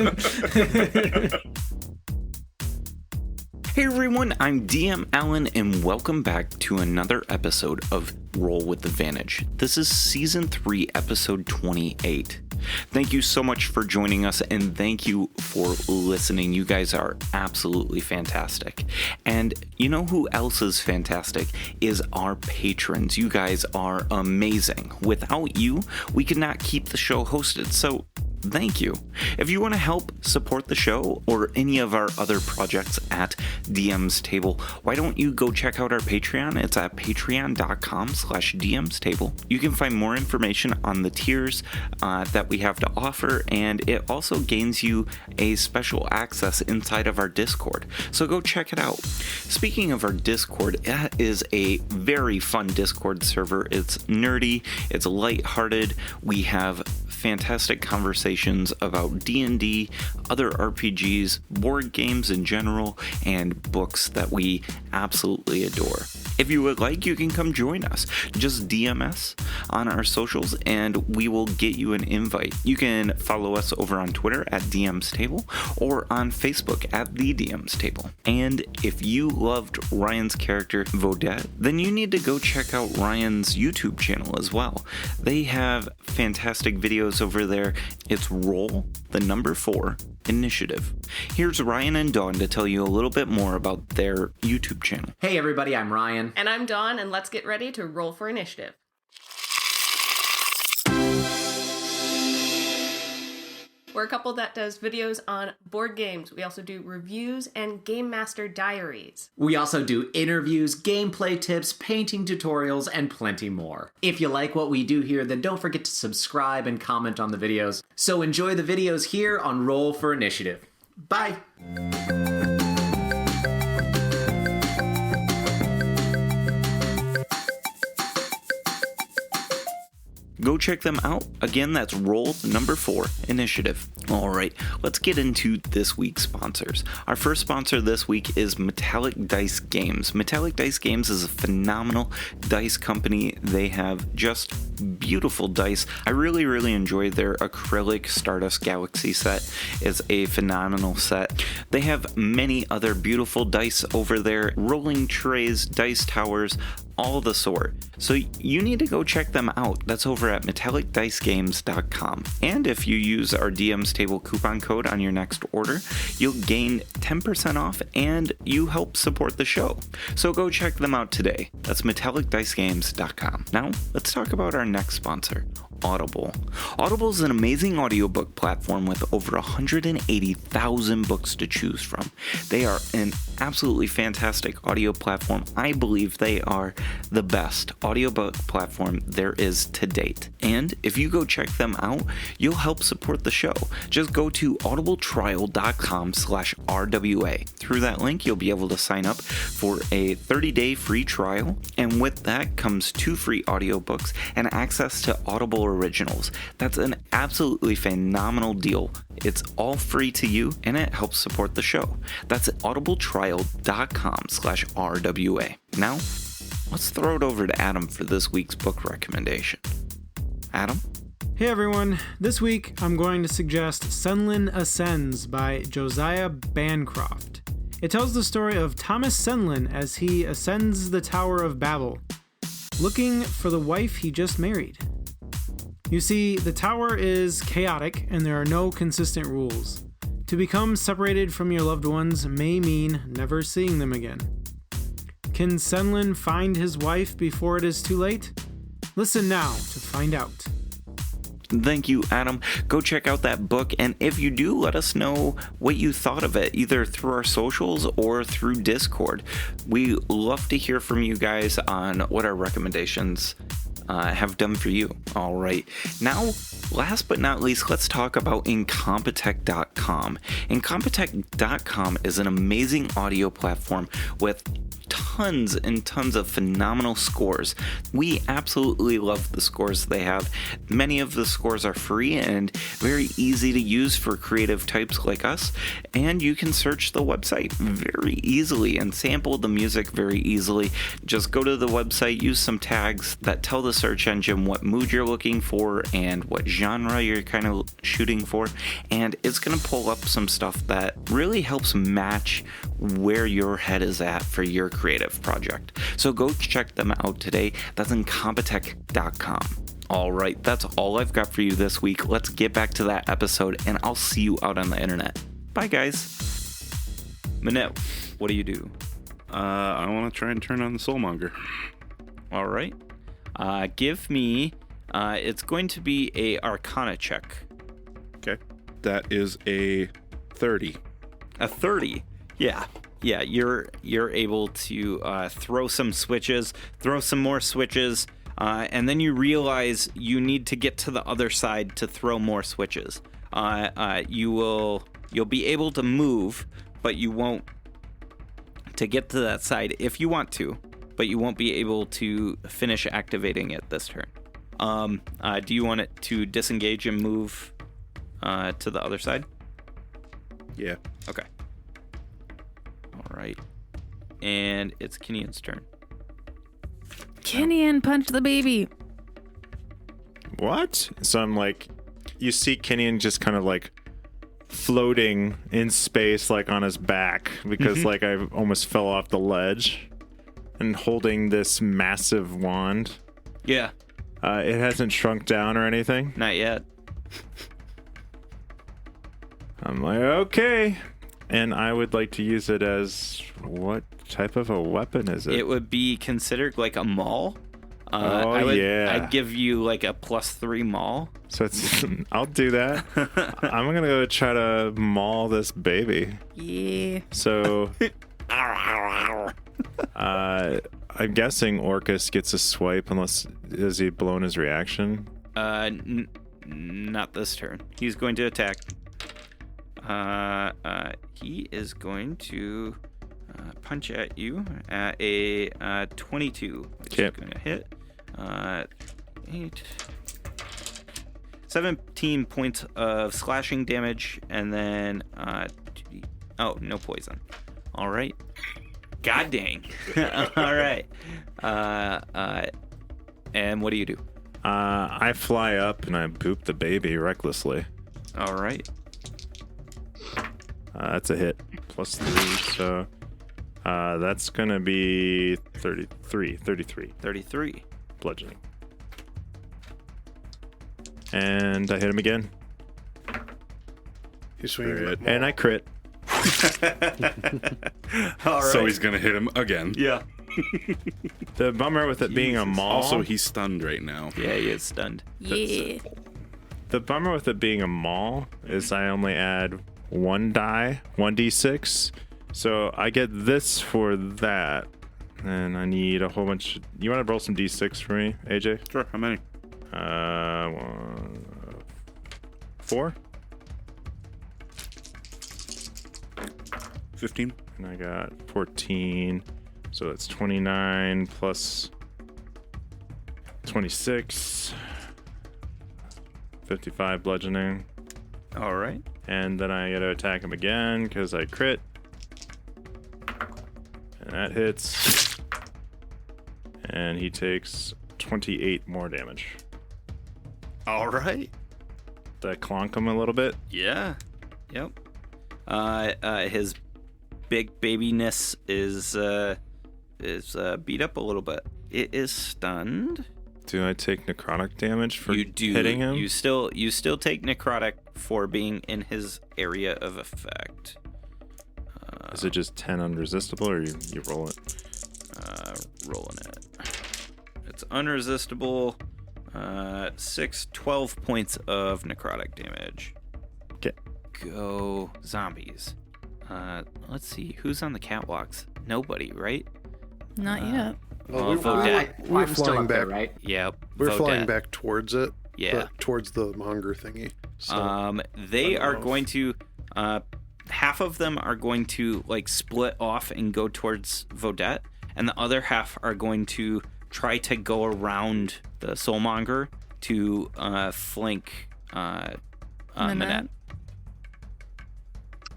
Hey everyone, I'm DM Allen, and welcome back to another episode of Roll with Advantage. This is Season 3, Episode 28. Thank you so much for joining us, and thank you for listening. You guys are absolutely fantastic. And you know who else is fantastic? Is our patrons. You guys are amazing. Without you, we could not keep the show hosted, so thank you. If you want to help support the show or any of our other projects at DM's Table, why don't you go check out our Patreon? It's at patreon.com/DM's Table. You can find more information on the tiers that we have to offer, and it also gains you a special access inside of our Discord. So go check it out. Speaking of our Discord, it is a very fun Discord server. It's nerdy, it's lighthearted. We have fantastic conversations about D&D, other RPGs, board games in general, and books that we absolutely adore. If you would like, you can come join us. Just DM us on our socials and we will get you an invite. You can follow us over on Twitter at DM's Table or on Facebook at The DM's Table. And if you loved Ryan's character, Vaudette, then you need to go check out Ryan's YouTube channel as well. They have fantastic videos over there. It's Roll, the number 4, Initiative. Here's Ryan and Dawn to tell you a little bit more about their YouTube channel. Hey everybody, I'm Ryan. And I'm Dawn, and let's get ready to roll for initiative. We're a couple that does videos on board games. We also do reviews and Game Master diaries. We also do interviews, gameplay tips, painting tutorials, and plenty more. If you like what we do here, then don't forget to subscribe and comment on the videos. So enjoy the videos here on Roll for Initiative. Bye! Go check them out. Again, that's Roll, the number 4, Initiative. All right, let's get into this week's sponsors. Our first sponsor this week is Metallic Dice Games. Metallic Dice Games is a phenomenal dice company. They have just beautiful dice. I really enjoy their acrylic Stardust Galaxy set. It's a phenomenal set. They have many other beautiful dice over there, rolling trays, dice towers, all the sort. So you need to go check them out. That's over at metallicdicegames.com. And if you use our DM's Table coupon code on your next order, you'll gain 10% off and you help support the show. So go check them out today. That's metallicdicegames.com. Now, let's talk about our next sponsor, Audible. Audible is an amazing audiobook platform with over 180,000 books to choose from. They are an absolutely fantastic audio platform. I believe they are the best audiobook platform there is to date. And if you go check them out, you'll help support the show. Just go to audibletrial.com/RWA. Through that link, you'll be able to sign up for a 30-day free trial. And with that comes 2 free audiobooks and access to Audible originals. That's an absolutely phenomenal deal. It's all free to you and it helps support the show. That's at audibletrial.com/RWA. Now, let's throw it over to Adam for this week's book recommendation. Adam? Hey everyone, this week I'm going to suggest Senlin Ascends by Josiah Bancroft. It tells the story of Thomas Senlin as he ascends the Tower of Babel, looking for the wife he just married. You see, the tower is chaotic and there are no consistent rules. To become separated from your loved ones may mean never seeing them again. Can Senlin find his wife before it is too late? Listen now to find out. Thank you, Adam. Go check out that book, and if you do, let us know what you thought of it, either through our socials or through Discord. We love to hear from you guys on what our recommendations have done for you. All right. Now, last but not least, let's talk about Incompetech.com. Incompetech.com is an amazing audio platform with tons and tons of phenomenal scores. We absolutely love the scores they have. Many of the scores are free and very easy to use for creative types like us, and you can search the website very easily and sample the music very easily. Just go to the website, use some tags that tell the search engine what mood you're looking for and what genre you're kind of shooting for, and it's going to pull up some stuff that really helps match where your head is at for your creative project. So go check them out today. That's Incompetech.com. All right, that's all I've got for you this week. Let's get back to that episode, and I'll see you out on the internet. Bye, guys. Manette, what do you do? I want to try and turn on the Soulmonger. All right. Give me, it's going to be a Arcana check. Okay. That is a 30. A 30. Yeah, you're able to throw some switches, throw some more switches, and then you realize you need to get to the other side to throw more switches. You'll be able to move, but you won't to get to that side if you want to, but you won't be able to finish activating it this turn. Do you want it to disengage and move to the other side? Yeah. Okay. All right. And it's Kenyan's turn. Kenyan, punch the baby. What? So I'm like, you see Kenyan just kind of like floating in space, like on his back, because like I almost fell off the ledge, and holding this massive wand. Yeah. It hasn't shrunk down or anything. Not yet. I'm like, okay. And I would like to use it as, what type of a weapon is it? It would be considered like a maul. Yeah. I'd give you like a +3 maul. So it's, I'll do that. I'm going to go try to maul this baby. Yeah. So, I'm guessing Orcus gets a swipe unless, has he blown his reaction? Not this turn. He's going to attack. He is going to punch at you at a 22, which is going to hit. 17 points of slashing damage, and then no poison. All right. God dang. All right. And what do you do? I fly up and I boop the baby recklessly. All right. That's a hit. +3, so that's going to be 33 bludgeoning. And I hit him again. He's swinging. And I crit. All right. So he's going to hit him again. Yeah. The bummer with it being a maul. Also, he's stunned right now. Yeah, he is stunned. Yeah. The bummer with it being a maul is I only add 1d6. So I get this for that. And I need a whole bunch. You want to roll some d6 for me, AJ? Sure. How many? 4. 15. And I got 14. So that's 29 plus 26. 55 bludgeoning. All right. And then I got to attack him again because I crit. And that hits. And he takes 28 more damage. All right. Did I clonk him a little bit? Yeah. Yep. His big babiness is beat up a little bit. It is stunned. Do I take necrotic damage for You do. hitting him? You still take necrotic for being in his area of effect. Is it just 10 unresistible, or you roll it? Rolling it. It's unresistible. 12 points of necrotic damage. Okay. Go zombies. Let's see who's on the catwalks. Nobody, right? Not yet. Well, Vodette. we're I'm still flying up there, back. right? Yep. We're flying Vodette. back towards it. Yeah. But towards the monger thingy. So They are going to. Half of them are going to like split off and go towards Vodette, and the other half are going to try to go around the Soulmonger to flank Manette.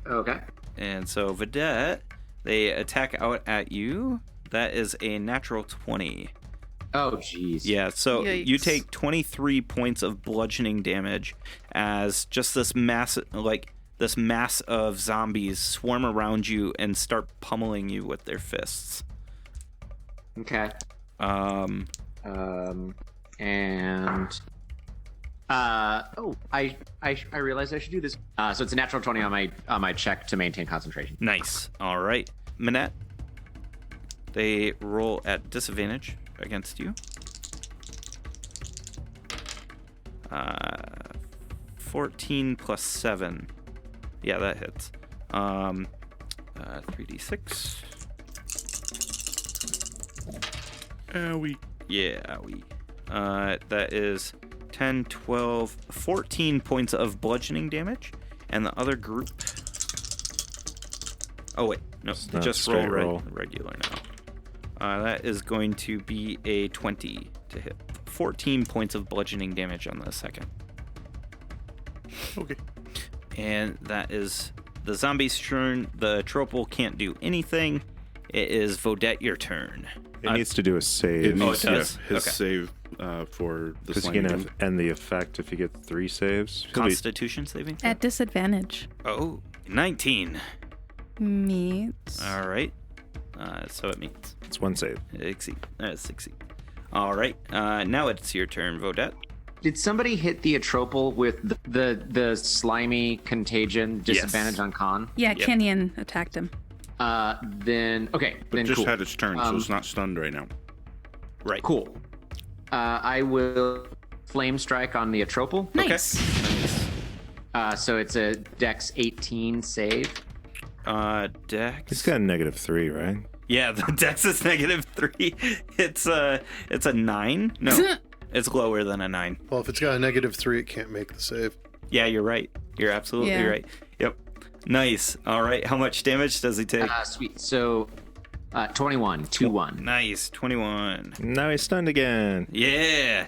Okay. And so Vodette, they attack out at you. That is a natural 20. Oh, jeez. Yeah, so you Yikes. take 23 points of bludgeoning damage as just this mass of zombies swarm around you and start pummeling you with their fists. Okay. Um, And I realized I should do this. So it's a natural 20 on my check to maintain concentration. nice. All right. Manette, they roll at disadvantage against you. 14 plus 7. Yeah, that hits. 3d6. That is 10, 12, 14 points of bludgeoning damage. And the other group... Oh, wait. No, It's they not just roll straight roll. regular now. That is going to be a 20 to hit. 14 points of bludgeoning damage on the second. Okay. And that is the zombie's turn. The Tropal can't do anything. It is Vodette, your turn. It needs to do a save. It needs does? his Okay. save for the Because you slime can again. end the effect if you get 3 saves. He'll be- Constitution saving? At disadvantage. Oh, 19. Meets. All right. So it means It's 1 save. succeed. All right. Now it's your turn, Vodette. Did somebody hit the atropal with the slimy contagion disadvantage on con? Yeah, Yep. Kenyon attacked him. Then okay. But then just cool. had its turn, so it's not stunned right now. Right. Cool. I will flame strike on the atropal. Nice. So it's a Dex 18 save. Dex. It's got a -3, right? Yeah, the Dex is -3. It's a 9. No, it's lower than a 9. well, if it's got a -3, it can't make the save. Yeah, you're right. You're absolutely Yeah. right. Yep. Nice. All right. How much damage does he take? Sweet. So 21, 2-1. Nice. 21. Now he's stunned again. Yeah.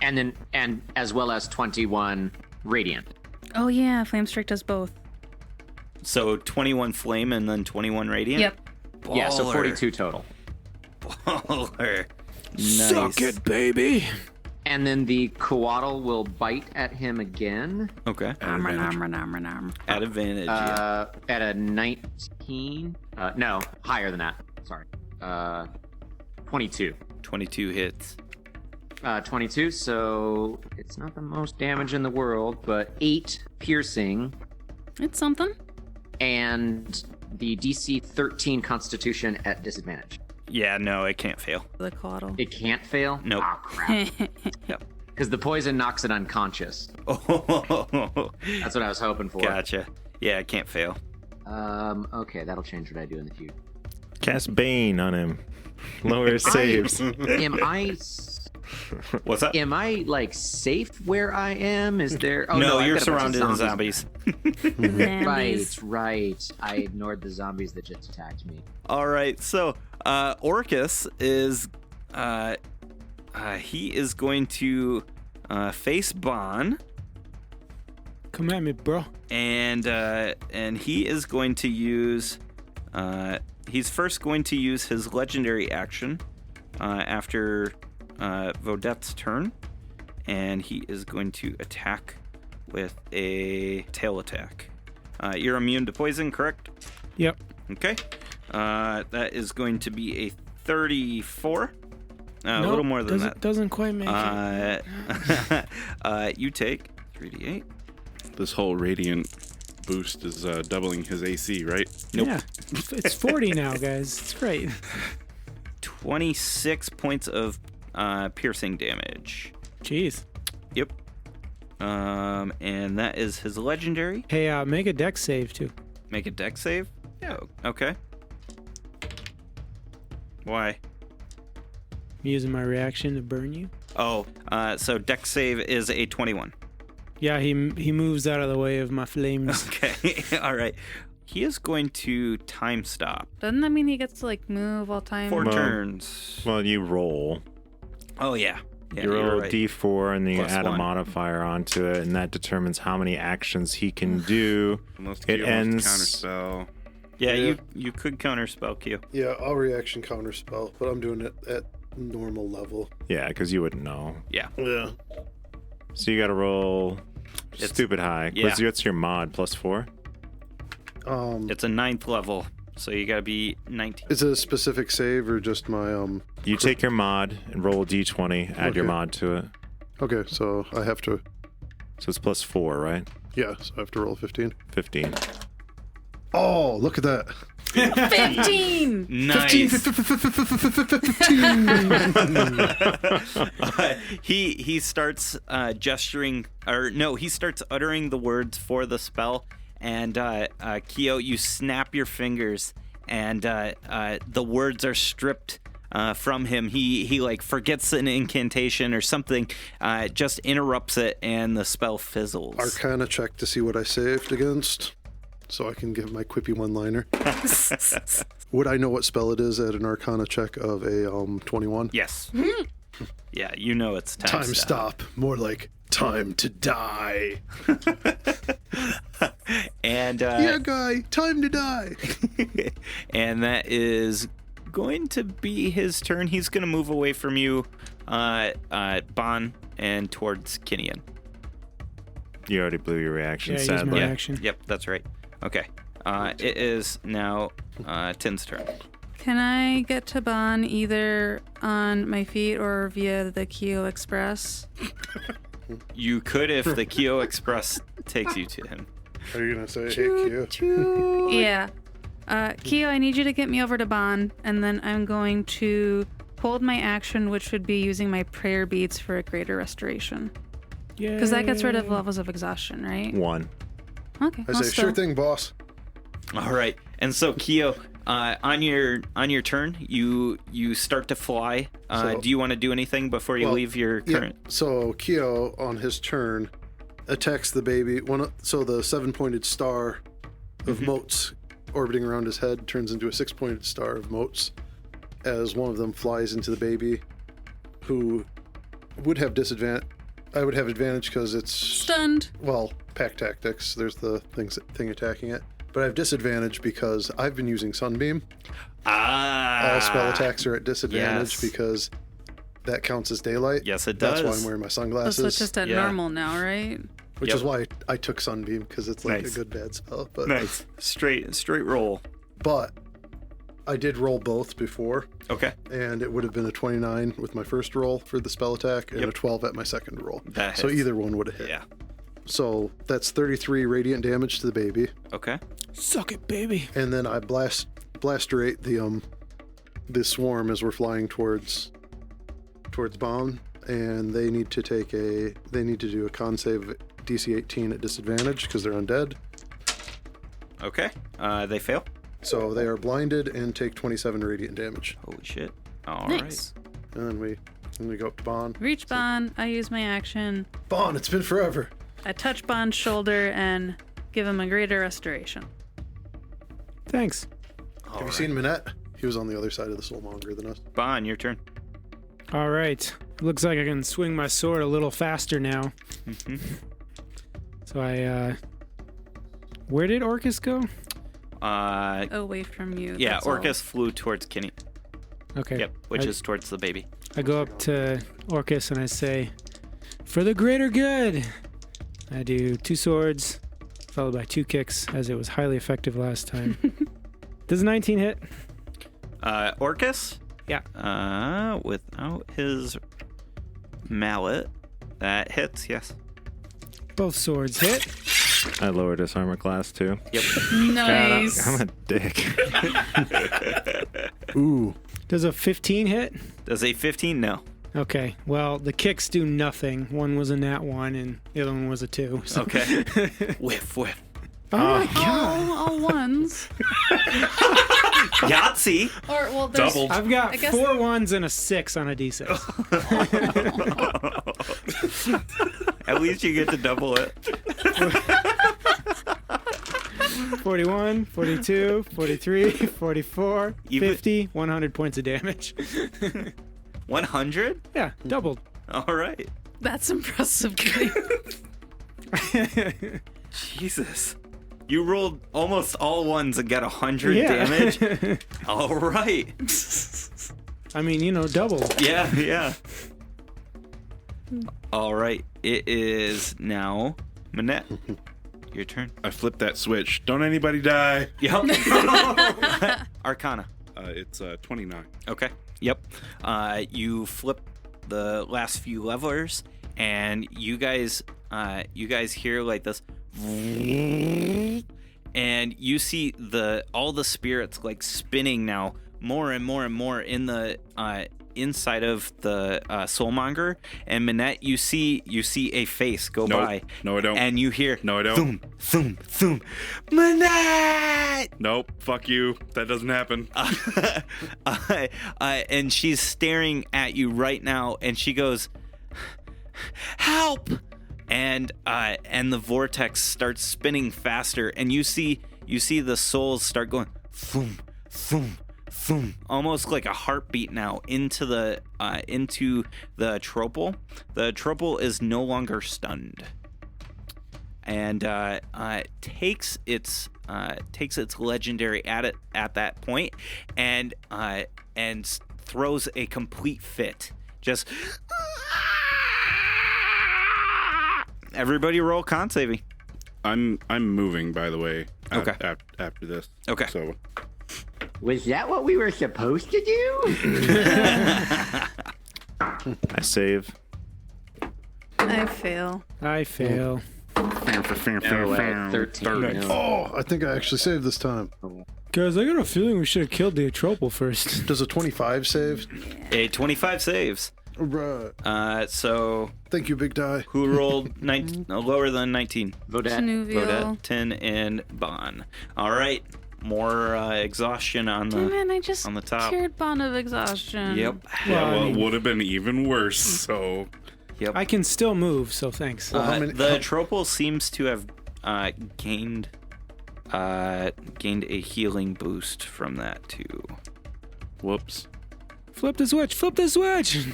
And as well as 21 radiant. Oh yeah, Flame Strike does both. So 21 flame and then 21 radiant. Yep. Yeah, so Baller. 42 total. Baller. Nice. Suck it, baby. And then the Coatl will bite at him again Okay. Arm. At advantage. Yeah. at a 19. No, higher than that. Sorry. 22. 22 hits. 22, so it's not the most damage in the world, but 8 piercing It's something. and the DC 13 Constitution at disadvantage. Yeah, no, it can't fail. The Coatl. It can't fail? Nope. Ah, crap. Yep. Because the poison knocks it unconscious. Oh, That's what I was hoping for. gotcha. Yeah, it can't fail. Okay, that'll change what I do in the future. Cast Bane on him. Lower his saves. What's up? Am I like safe where I am? Is there? Oh no, I've you're got a bunch surrounded in of zombies. Right. I ignored the zombies that just attacked me. All right, so Orcus is he is going to face Bon, Come at me, bro. and he is going to use he's first going to use his legendary action after Vodette's turn, and he is going to attack with a tail attack. You're immune to poison, correct? Yep. Okay. That is going to be a 34. A Nope, little more than that. Doesn't quite make it. You take 3d8. This whole radiant boost is doubling his AC, right? Nope. Yeah. It's 40 now, guys. It's great. 26 points of piercing damage. Jeez. Yep. And that is his legendary. Hey, make a dex save, too. Make a dex save. Yeah. Okay. Why? I'm using my reaction to burn you. Oh, so dex save is a 21. Yeah, he moves out of the way of my flames. Okay, all right. He is going to time stop. Doesn't that mean he gets to like move all time? 4 Well, turns. Well, you roll. Oh, yeah. You roll you're a right. d4 and then you Plus add a 1. modifier onto it, and that determines how many actions he can do. Almost It Q, ends- almost counterspell. Yeah, Yeah. you could counterspell Q. Yeah, I'll reaction counterspell, but I'm doing it at normal level. Yeah, because you wouldn't know. Yeah. Yeah. So you got to roll It's- stupid high. yeah. What's your mod? +4? It's a 9th level, so you gotta be 19. Is it a specific save or just my You take your mod and roll a d20, add your Okay. mod to it. Okay, so I have to. So it's +4, right? Yeah, so I have to roll 15. 15. Oh, look at that. 15! Nice. He starts gesturing, or no, he starts uttering the words for the spell, and Kyo, you snap your fingers, and the words are stripped from him. He like forgets an incantation or something, just interrupts it, and the spell fizzles. Arcana check to see what I saved against, so I can give my quippy one-liner. Would I know what spell it is at an Arcana check of a 21? Yes. Yeah, you know it's time, Time stop. More like time to die. And Yeah, guy, time to die. and that is going to be his turn. He's going to move away from you, Bon, and towards Kinian. You already blew your reaction, Yeah, use my sadly. reaction. Yep, that's right. Okay. It is now Tin's turn. Can I get to Bon either on my feet or via the Kyo Express? You could if the Kyo Express takes you to him. Are you going to say, hey, Q? Yeah. Kyo, I need you to get me over to Bon, and then I'm going to hold my action, which would be using my prayer beads for a greater restoration. Yeah. Because that gets rid of levels of exhaustion, right? 1. Okay. I well, say, still. sure thing, boss. All right. And so Kyo, on your turn, you start to fly. So- Do you want to do anything before you Well, leave your Yeah, current? so Kyo, on his turn, attacks the baby. So the 7-pointed star of motes orbiting around his head turns into a 6-pointed star of motes as one of them flies into the baby, who would have disadvantage. I would have advantage because it's Stunned. well, pack tactics. There's the thing attacking it, but I have disadvantage because I've been using Sunbeam. All spell attacks are at disadvantage yes. because that counts as daylight. Yes, it That's why does. I'm wearing my So sunglasses, it's just at Yeah. normal now, right? which Yep. is why I took Sunbeam because it's like Nice. a good bad spell. But Nice. Straight roll. but I did roll both before, Okay. and it would have been a 29 with my first roll for the spell attack and Yep. a 12 at my second roll. That So hits. either one would have hit. Yeah. So that's 33 radiant damage to the baby, Okay. Suck it, baby. and then I blasterate the swarm as we're flying towards Bomb, and they need to do a con save DC 18 at disadvantage because they're undead. Okay. They fail. So they are blinded and take 27 radiant damage. Holy shit. All right. Nice. And then we go up to Bon. Reach Bon. I use my action. Bon, it's been forever. I touch Bon's shoulder and give him a greater restoration. Thanks. Have you seen Minette? He was on the other side of the Soulmonger than us. Bon, your turn. All right. Looks like I can swing my sword a little faster now. So where did Orcus go? Away from you. Yeah, that's all. Orcus flew towards Kenny. Okay. Yep, which is towards the baby. I go up to Orcus and I say, "For the greater good." I do 2 swords, followed by 2 kicks, as it was highly effective last time. Does a 19 hit? Orcus? Yeah. Without his mallet, that hits, yes. Both swords hit. I lowered his armor class too. Yep. Nice. I'm a dick. Ooh. Does a 15 hit? Does a 15? No. Okay. Well, the kicks do nothing. One was a nat 1 and the other one was a 2. So. Okay. Whiff. Oh my god. All ones. Yahtzee. Or, well, there's... Doubled. I've got I guess- 4 1s and a 6 on a d6. At least you get to double it. 41, 42, 43, 44, Even- 50, 100 points of damage. 100? Yeah, doubled. All right. That's impressive. Kitty. Jesus. You rolled almost all ones and got 100 Yeah. damage. All right. I mean, double. Yeah. All right. It is now Manette. Your turn. I flipped that switch. Don't anybody die. Yep. Arcana. It's 29. Okay. Yep. You flip the last few levers, and you guys hear like this, and you see all the spirits like spinning now, more and more and more in the inside of the Soulmonger. And Manette, you see a face go Nope. by. No, I don't. And you hear No, I don't. Thoom, thoom, thoom. Manette! Nope. Fuck you. That doesn't happen. And she's staring at you right now, and she goes, "Help!" And the vortex starts spinning faster, and you see the souls start going, thoom, thoom, thoom, almost like a heartbeat now into the Tropal. The Tropal is no longer stunned, and takes its legendary at that point, and throws a complete fit. Just everybody roll con saving. I'm moving, by the way. Okay. After this. Okay. So Was that what we were supposed to do? I save. I fail. I fail. No way. 13. No. Oh, I think I actually saved this time. Guys, I got a feeling we should have killed the Atropal first. Does a 25 save? A 25 saves. Right. So Thank you, Big Die. who rolled lower than 19? Vodette. Tanuvial. Odette, 10, and Bon. All right. More exhaustion on Damn the it, I just on the top. cured Bond of Exhaustion. Yep. yeah, I well, mean- it would have been even worse. So Yep. I can still move, so thanks. Well, how many- The Tropal seems to have gained a healing boost from that too. whoops. Flip the switch! Flip the switch!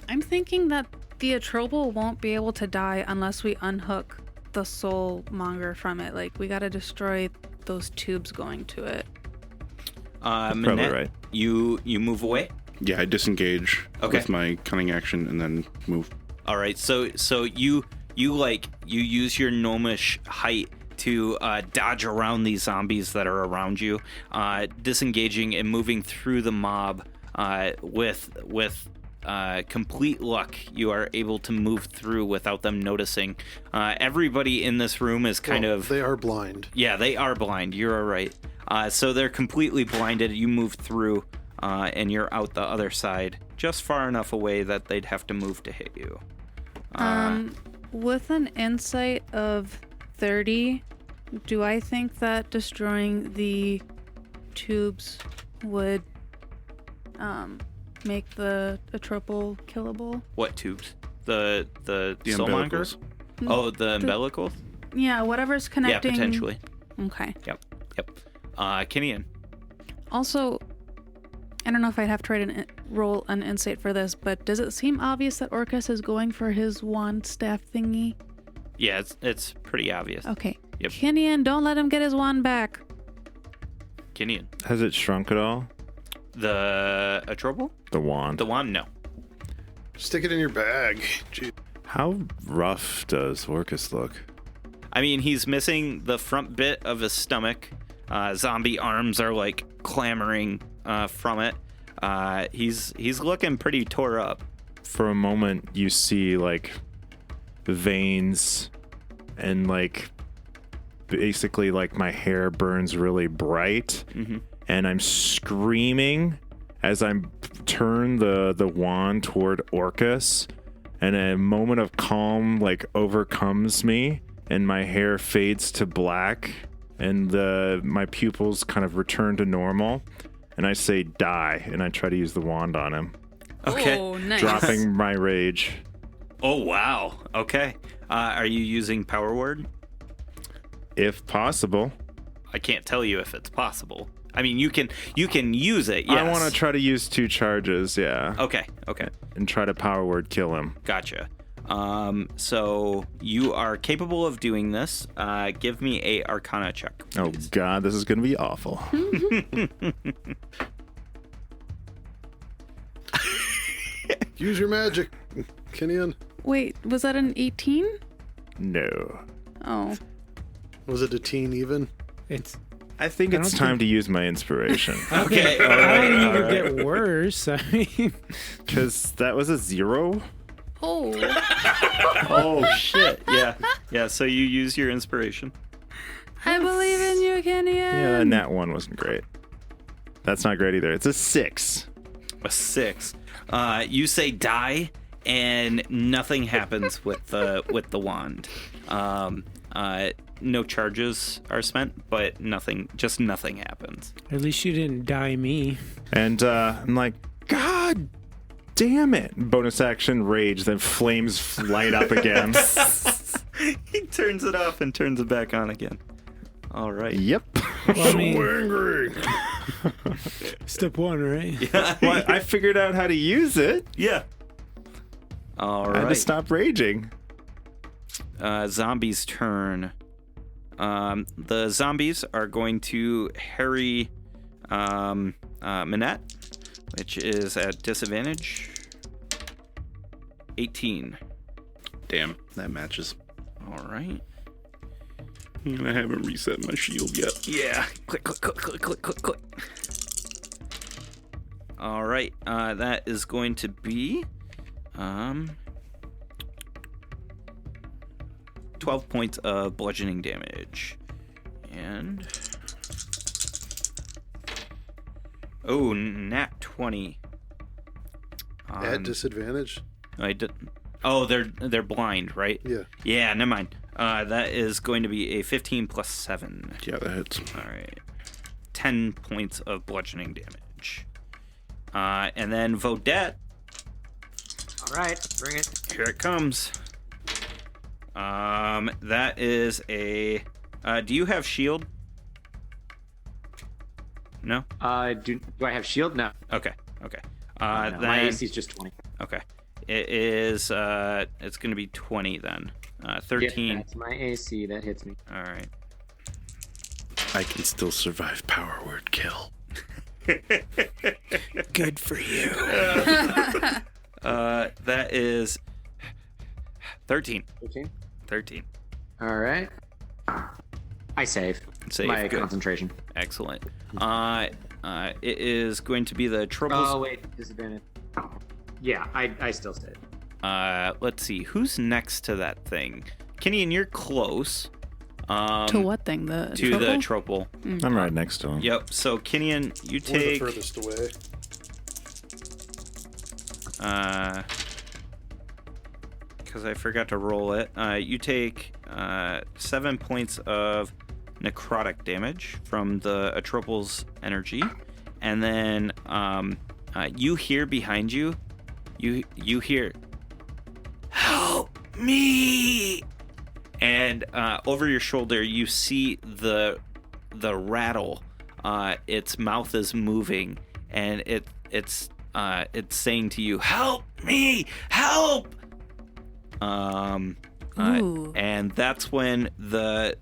I'm thinking that the Atropal won't be able to die unless we unhook the Soulmonger from it. Like, we gotta destroy those tubes going to it. Probably Manette, right. You move away. Yeah, I disengage Okay. with my cunning action and then move. All right. So you use your gnomish height to dodge around these zombies that are around you, disengaging and moving through the mob with complete luck. You are able to move through without them noticing. Everybody in this room is kind of... They are blind. Yeah, they are blind. You're all right. So they're completely blinded. You move through, and you're out the other side, just far enough away that they'd have to move to hit you. With an insight of 30, do I think that destroying the tubes would make the Atropal killable? What tubes? The Soulmonger? umbilicals. Oh, the umbilicals? Yeah, whatever's connecting. Yeah, potentially. Okay. Yep. Kinian. Also, I don't know if I'd have to roll an insight for this, but does it seem obvious that Orcus is going for his wand staff thingy? Yeah, it's pretty obvious. Okay. Yep. Kinian, don't let him get his wand back. Kinian. Has it shrunk at all? The Atropal? The wand. The wand? No. Stick it in your bag. Gee. How rough does Orcus look? I mean, he's missing the front bit of his stomach. Zombie arms are like clamoring from it. He's looking pretty tore up. For a moment, you see like veins and like basically like my hair burns really bright, and I'm screaming as I turn the wand toward Orcus, and a moment of calm like overcomes me, and my hair fades to black, and my pupils kind of return to normal, and I say die, and I try to use the wand on him, Okay. Oh, nice. dropping my rage. Oh, wow. Okay. Are you using Power Word? If possible. I can't tell you if it's possible. I mean, you can use it, yes. I want to try to use 2 charges, yeah. Okay. And try to power word kill him. Gotcha. So you are capable of doing this. Give me a Arcana check, Oh, please. God, this is going to be awful. Use your magic, Kenyon. Wait, was that an 18? No. Oh. Was it a teen even? I think I it's don't time to use my inspiration. Okay, all I right, don't all even right. get worse. I mean, Because that was a 0. Oh. Oh, shit. Yeah, so you use your inspiration. I believe in you, Kenyon. Yeah, and that one wasn't great. That's not great either. It's a 6. A 6. You say die, and nothing happens with the wand. No charges are spent, but nothing happens. at least you didn't die me. And I'm like, God damn it. Bonus action rage, then flames light up again. He turns it off and turns it back on again. All right. Yep. Well, I mean, Angry. step 1, right? Well, I figured out how to use it. Yeah. All I had to right. stop raging. Zombies' turn. The zombies are going to harry Minette, which is at disadvantage. 18. Damn, that matches. All right. I haven't reset my shield yet. Yeah. Click. All right. That is going to be 12 points of bludgeoning damage. And nat 20. At disadvantage? I did. Oh, they're blind, right? Yeah. Yeah, never mind. That is going to be a 15 plus 7. Yeah, that hits. All right. 10 points of bludgeoning damage. And then Vodette, All right, bring it. here it comes. That is a... do you have shield? No? Do I have shield? No. Okay. No, Then, my AC is just 20. okay. It is, it's going to be 20 then. 13. Yeah, that's my AC. That hits me. All right. I can still survive power word kill. Good for you. That is 13. 13. All right. I save. Save, my good. concentration. Excellent. It is going to be the troubles. Oh, wait. Disadvantage. Yeah, I still save. Let's see. Who's next to that thing? Kenny, and you're close. To what thing? The To the triple? tropel. I'm right next to him. Yep. So Kenyon, you We're the take furthest away. because I forgot to roll it. You take 7 points of necrotic damage from the Atropal's energy, and then you hear behind you. You hear, "Help me!" And over your shoulder, you see the rattle. Its mouth is moving, and it's saying to you, "Help me! Help!" Ooh. And that's when the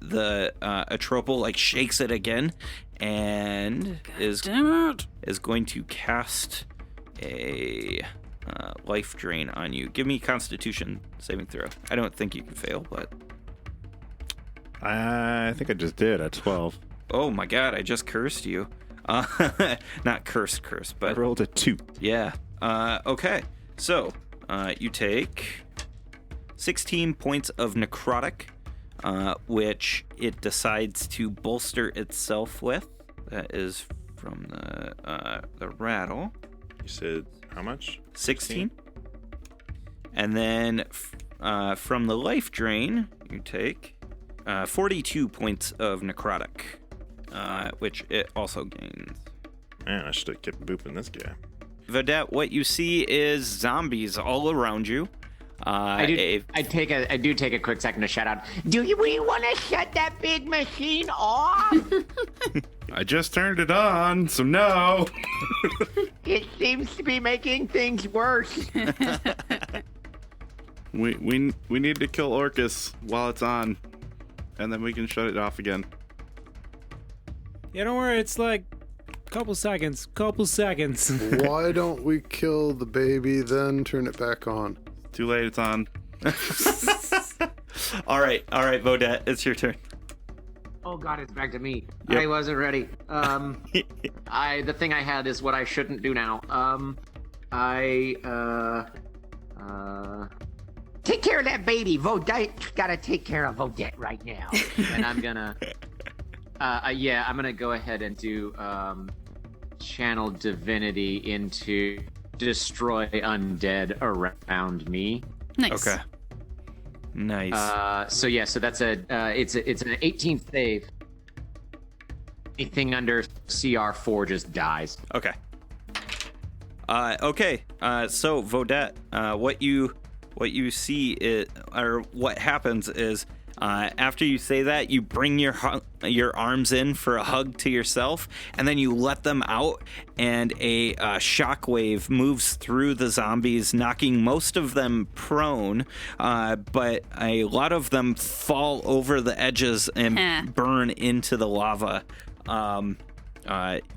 Atropal like shakes it again, and is going to cast a life drain on you. Give me Constitution saving throw. I don't think you can fail, but I think I just did at 12. oh my god, I just cursed you. Not curse, I but rolled a 2. yeah. Okay, so you take 16 points of necrotic, which it decides to bolster itself with. That is from the rattle. You said how much? 16. And then from the life drain, you take 42 points of necrotic, which it also gains. Man, I should have kept booping this guy. Vedette, what you see is zombies all around you. I do take a quick second to shout out. Do we want to shut that big machine off? I just turned it on, so no. It seems to be making things worse. We need to kill Orcus while it's on, and then we can shut it off again. Yeah, don't worry. It's like couple seconds. Why don't we kill the baby, then turn it back on? Too late, it's on. All right, Vodette, it's your turn. Oh God, it's back to me. Yep. I wasn't ready. The thing I had is what I shouldn't do now. Take care of that baby. Vodette gotta take care of Odette right now. And I'm gonna, I'm gonna go ahead and do channel divinity into destroy undead around me. Nice. Okay. Nice. So that's it's an 18th save. Anything under CR4 just dies. Okay. So Vodette, what you see or what happens is, after you say that, you bring your arms in for a hug to yourself, and then you let them out, and a shockwave moves through the zombies, knocking most of them prone, but a lot of them fall over the edges and burn into the lava.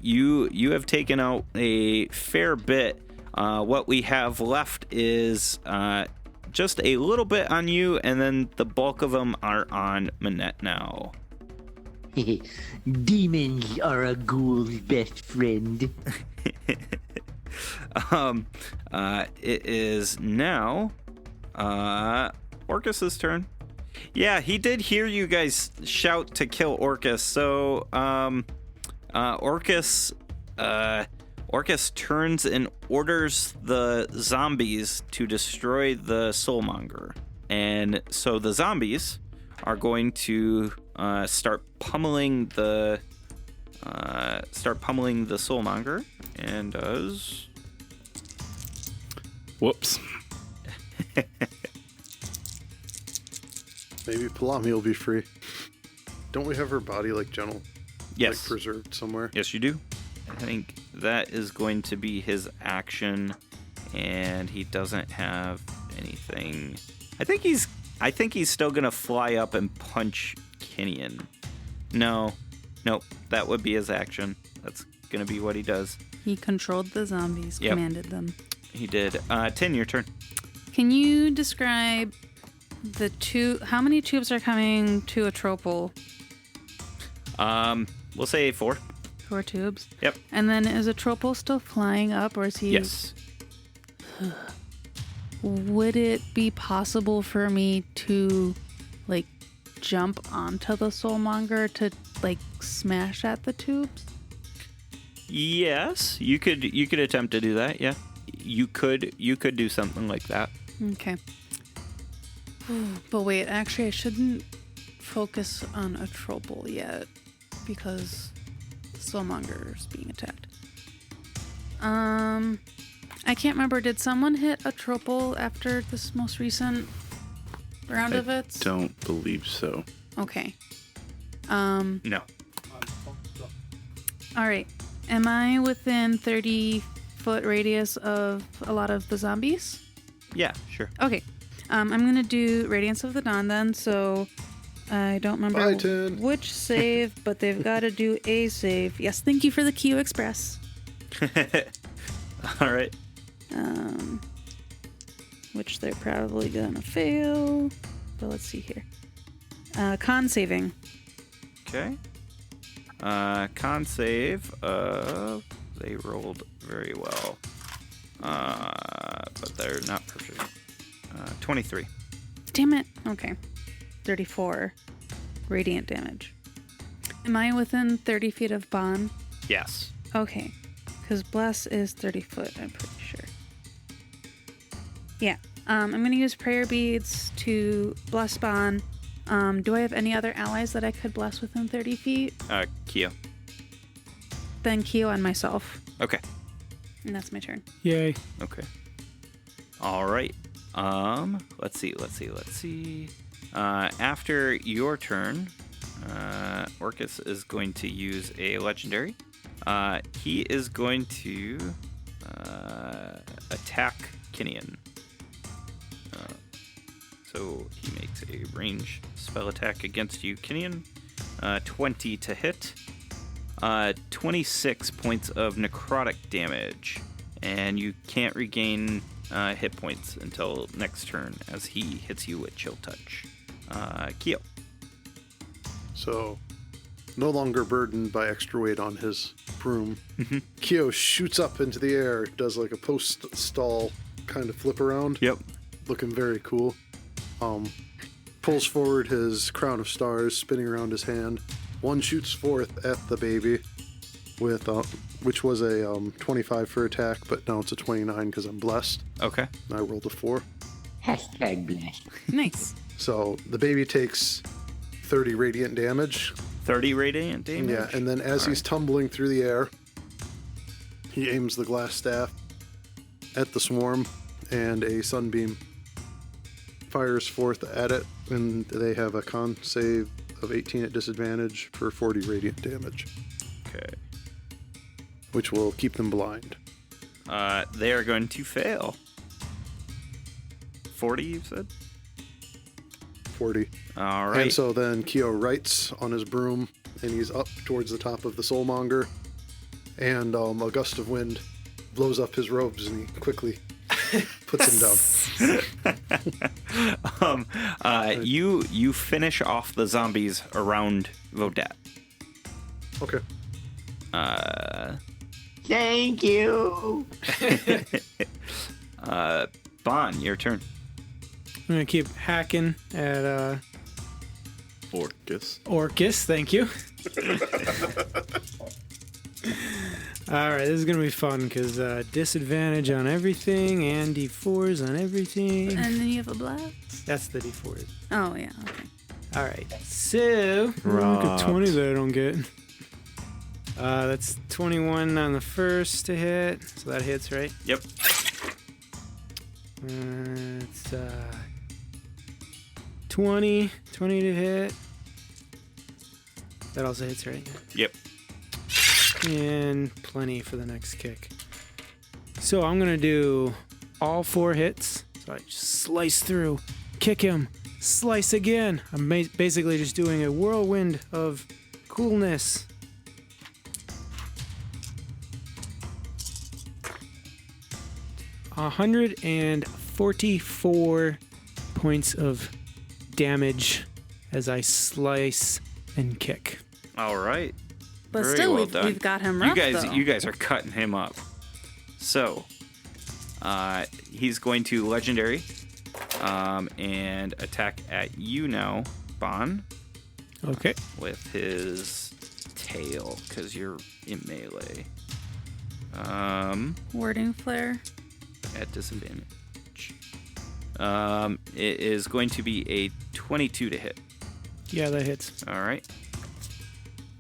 You have taken out a fair bit. What we have left is just a little bit on you, and then the bulk of them are on Manette now. Demons are a ghoul's best friend. It is now Orcus's turn. Yeah, he did hear you guys shout to kill Orcus, so Orcus turns and orders the zombies to destroy the Soulmonger. And so the zombies are going to start pummeling the Soulmonger, and does. Whoops. Maybe Palami will be free. Don't we have her body like gentle? Yes. Like preserved somewhere? Yes, you do. I think that is going to be his action, and he doesn't have anything. I think he's still gonna fly up and punch Kenyon. Nope, that would be his action. That's gonna be what he does. He controlled the zombies, Yep. commanded them. He did. Tin, your turn. Can you describe how many tubes are coming to a tropol? We'll say 4. 4 tubes? Yep. And then is a tropol still flying up, or is he... Yes. Would it be possible for me to, like, jump onto the Soulmonger to, like, smash at the tubes? Yes, you could attempt to do that. Yeah, you could do something like that. Okay. But wait, actually, I shouldn't focus on a tropol yet because Soulmonger is being attacked. I can't remember. Did someone hit a tropol after this most recent round of it? Don't believe so. Okay. No. All right. Am I within 30-foot radius of a lot of the zombies? Yeah, sure. Okay. I'm going to do Radiance of the Dawn then, so I don't remember Bye, Tin. which save, but they've got to do a save. Yes, thank you for the Q Express. All right. Which they're probably going to fail. But let's see here. Con saving. Okay. Con save. They rolled very well. But they're not perfect. 23. Damn it. Okay. 34 radiant damage. Am I within 30 feet of Bon? Yes. Okay. Because Bless is 30 foot, I'm pretty sure. Yeah. I'm going to use prayer beads to bless Bon Do I have any other allies that I could bless within 30 feet? Keo. Then Keo and myself. Okay. And that's my turn. Yay. Okay. All right. Let's see. After your turn, Orcus is going to use a legendary. He is going to attack Kinian. So he makes a range spell attack against you, Kinian. 20 to hit. 26 points of necrotic damage. And you can't regain hit points until next turn as he hits you with Chill Touch. Keo. So, no longer burdened by extra weight on his broom, Keo shoots up into the air, does like a post-stall kind of flip around. Yep. Looking very cool. Pulls forward his crown of stars, spinning around his hand. One shoots forth at the baby, with which was a 25 for attack, but now it's a 29 because I'm blessed. Okay. And I rolled a 4. Hashtag blessed. Nice. So the baby takes 30 radiant damage. 30 radiant damage? Yeah, and then as he's tumbling through the air, he aims the glass staff at the swarm, and a sunbeam fires forth at it, and they have a con save of 18 at disadvantage for 40 radiant damage, Okay. which will keep them blind. They are going to fail. 40, you said? 40. All right. And so then Keo writes on his broom, and he's up towards the top of the Soulmonger, and a gust of wind blows up his robes, and he quickly puts him down. You finish off the zombies around Vodette. Okay. Thank you. Bon, your turn. I'm going to keep hacking at Orcus. Thank you. All right, this is going to be fun because disadvantage on everything and D4s on everything. And then you have a blast? That's the D4s. Oh, yeah, okay. All right, so look at 20 that I don't get. That's 21 on the first to hit, so that hits, right? Yep. It's 20 to hit. That also hits, right? Yep. And plenty for the next kick. So I'm gonna do all 4 hits. So I just slice through, kick him, slice again. I'm basically just doing a whirlwind of coolness. $144 points of damage as I slice and kick. All right. But Very still, well done. we've got him rough, though. You guys are cutting him up. So, he's going to legendary, and attack at you now, Bon, Okay. with his tail, because you're in melee. Wording flare. At disadvantage. It is going to be a 22 to hit. Yeah, that hits. All right.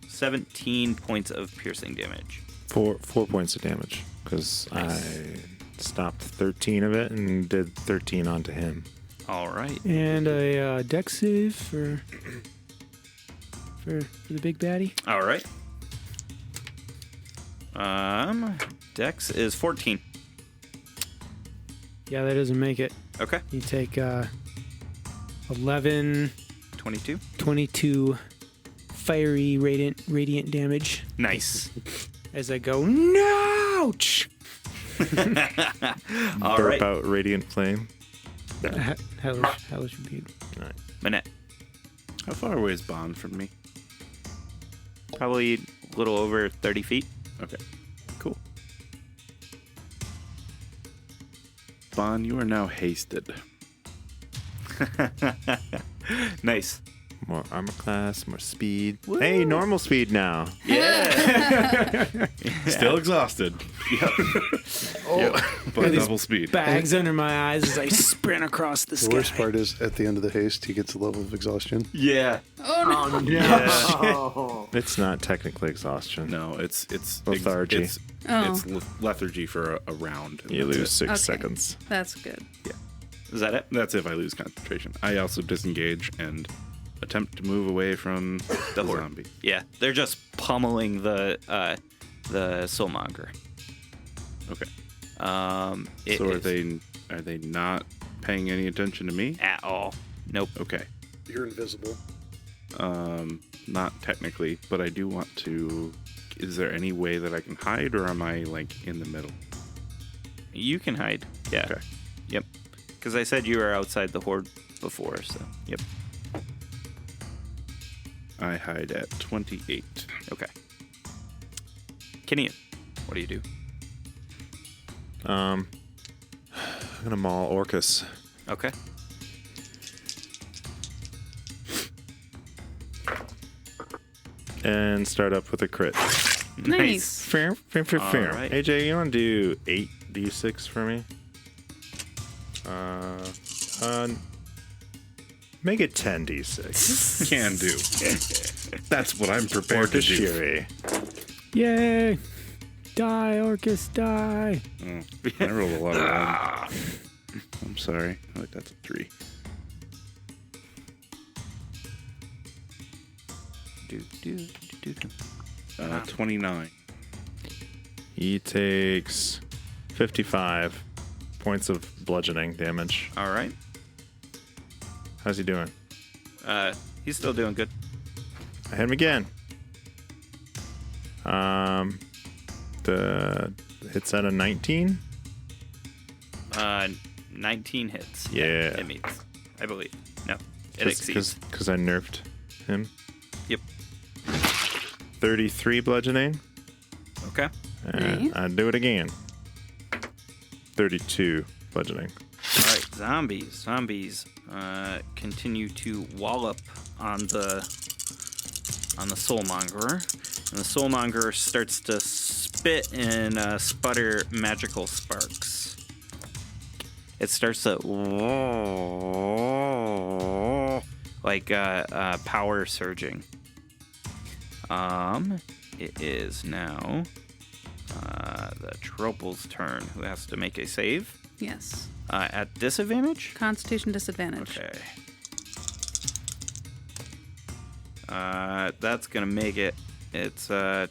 17 points of piercing damage. 4 points of damage because I stopped 13 of it and did 13 onto him. All right. And a dex save for the big baddie. All right. Dex is 14. Yeah, that doesn't make it. Okay. You take 11, 22. 22 fiery radiant damage Nice. as I go, no! All Burp right. out radiant flame. Hellish rebuke. Manette. How far away is Bond from me? Probably a little over 30 feet. Okay, cool. Bond, you are now hasted. Nice. More armor class, more speed. Hey, normal speed now. Still exhausted. But double speed. Bags under my eyes as I sprint across the The sky. worst part is at the end of the haste, he gets a level of exhaustion. Yeah. Oh no! It's not technically exhaustion. No, it's Lethargy. It's Oh. lethargy for a round. and You that's lose it. 6 Okay. seconds. That's good. Is that it? That's if I lose concentration. I also disengage and attempt to move away from the horde. zombie. Yeah. They're just pummeling the Soulmonger. Okay. It So is are they not paying any attention to me? at all? Nope. Okay. You're invisible. Not technically, but I do want to. Is there any way that I can hide, or am I like in the middle? You can hide. Yeah. Okay. Yep. Because I said you were outside the horde before, so yep. I hide at 28. Okay. Kinian, what do you do? I'm gonna maul Orcus. Okay. And start up with a crit. Nice. Fair. All right. AJ, you want to do 8d6 for me? Make it 10d6. Can do. That's what I'm prepared to Orcus do. Shiri. Yay! Die, Orcus, die! Oh, I rolled a lot of ones. I'm sorry. That's a 3. Do. 29. He takes 55 points of bludgeoning damage. All right. How's he doing? He's still doing good. I hit him again. The hits at a 19. 19 hits. Yeah. It meets, I believe. No, it exceeds. Because I nerfed him. Yep. 33 bludgeoning. Okay. And Nice. I do it again. 32 bludgeoning. All right. Zombies. Continue to wallop on the Soulmonger, and the Soulmonger starts to spit and sputter magical sparks. It starts to like power surging. It is now the Tropal's turn, who has to make a save Yes. at disadvantage. Constitution disadvantage. Okay. That's gonna make it. It's 30.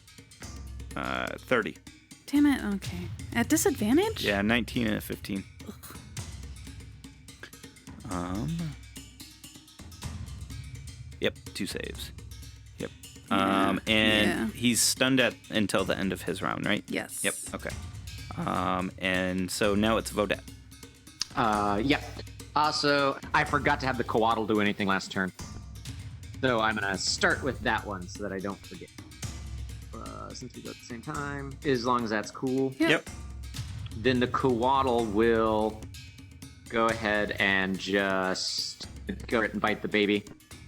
Damn it. Okay. At disadvantage? Yeah, 19 and a 15. Yep, 2 saves. Yep. And yeah. he's stunned until the end of his round, right? Yes. Yep. Okay. And so now it's Vodette. Yep. Also, I forgot to have the Coatl do anything last turn. So I'm going to start with that one so that I don't forget. Since we go at the same time, as long as that's cool. Yep. Then the Coatl will go ahead and just go and bite the baby.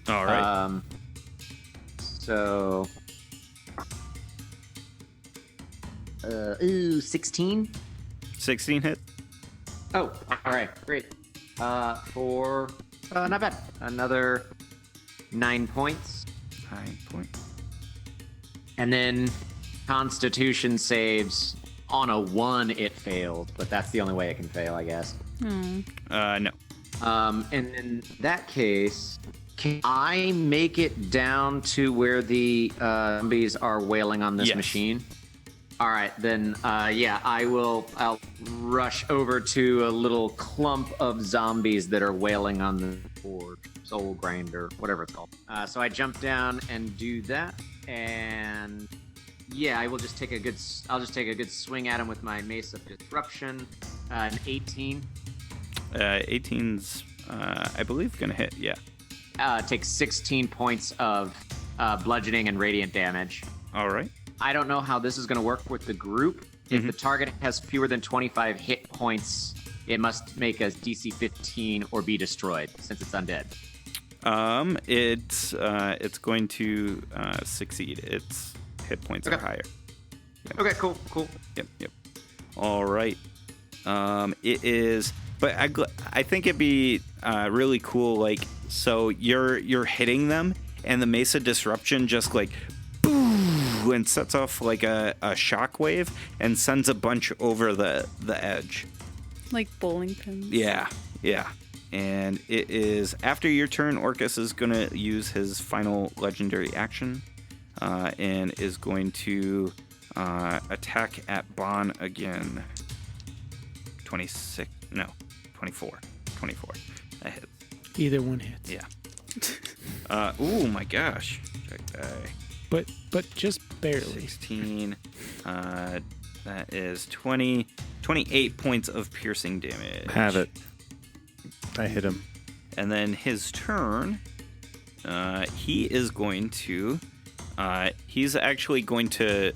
All right. So... 16? 16 hit. Oh, all right, great. For not bad. Another 9 points, 9 points. and then Constitution saves. On a 1, it failed, but that's the only way it can fail, I guess. Oh. No. And in that case, can I make it down to where the zombies are wailing on this Yes. machine? All right, then, yeah, I'll rush over to a little clump of zombies that are wailing on the board, soul grinder, whatever it's called. So I jump down and do that, and yeah, I'll just take a good swing at him with my Mace of Disruption, an 18. 18's, I believe, gonna hit. Yeah. Takes 16 points of bludgeoning and radiant damage. All right. I don't know how this is going to work with the group. If the target has fewer than 25 hit points, it must make a DC 15 or be destroyed, since it's undead. It's going to succeed. Its hit points are higher. Yep. Okay, cool. Yep. All right. It is, but I think it'd be really cool. Like, so you're hitting them, and the Mesa Disruption just like boom, and sets off like a shockwave and sends a bunch over the edge. Like bowling pins. Yeah. And it is after your turn. Orcus is gonna use his final legendary action, and is going to attack at Bon again. 26. No, 24. 24. That hits. Either one hits. Yeah. Oh my gosh. Check that. But just barely. 16. That is 28 points of piercing damage. Have it. I hit him. And then his turn, he is going to, he's actually going to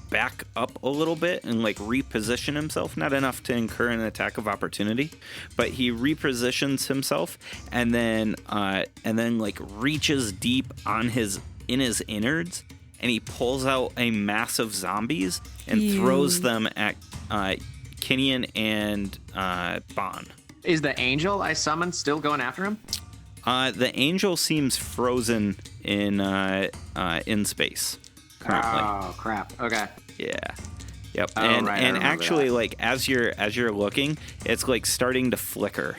back up a little bit and like reposition himself. Not enough to incur an attack of opportunity, but he repositions himself and then like reaches deep in his innards, and he pulls out a mass of zombies and throws them at Kinian and Bon. Is the angel I summoned still going after him? The angel seems frozen in space currently. Oh crap! Okay. Yeah. Yep. Oh, and right, I and remember actually, that. like as you're looking, it's like starting to flicker,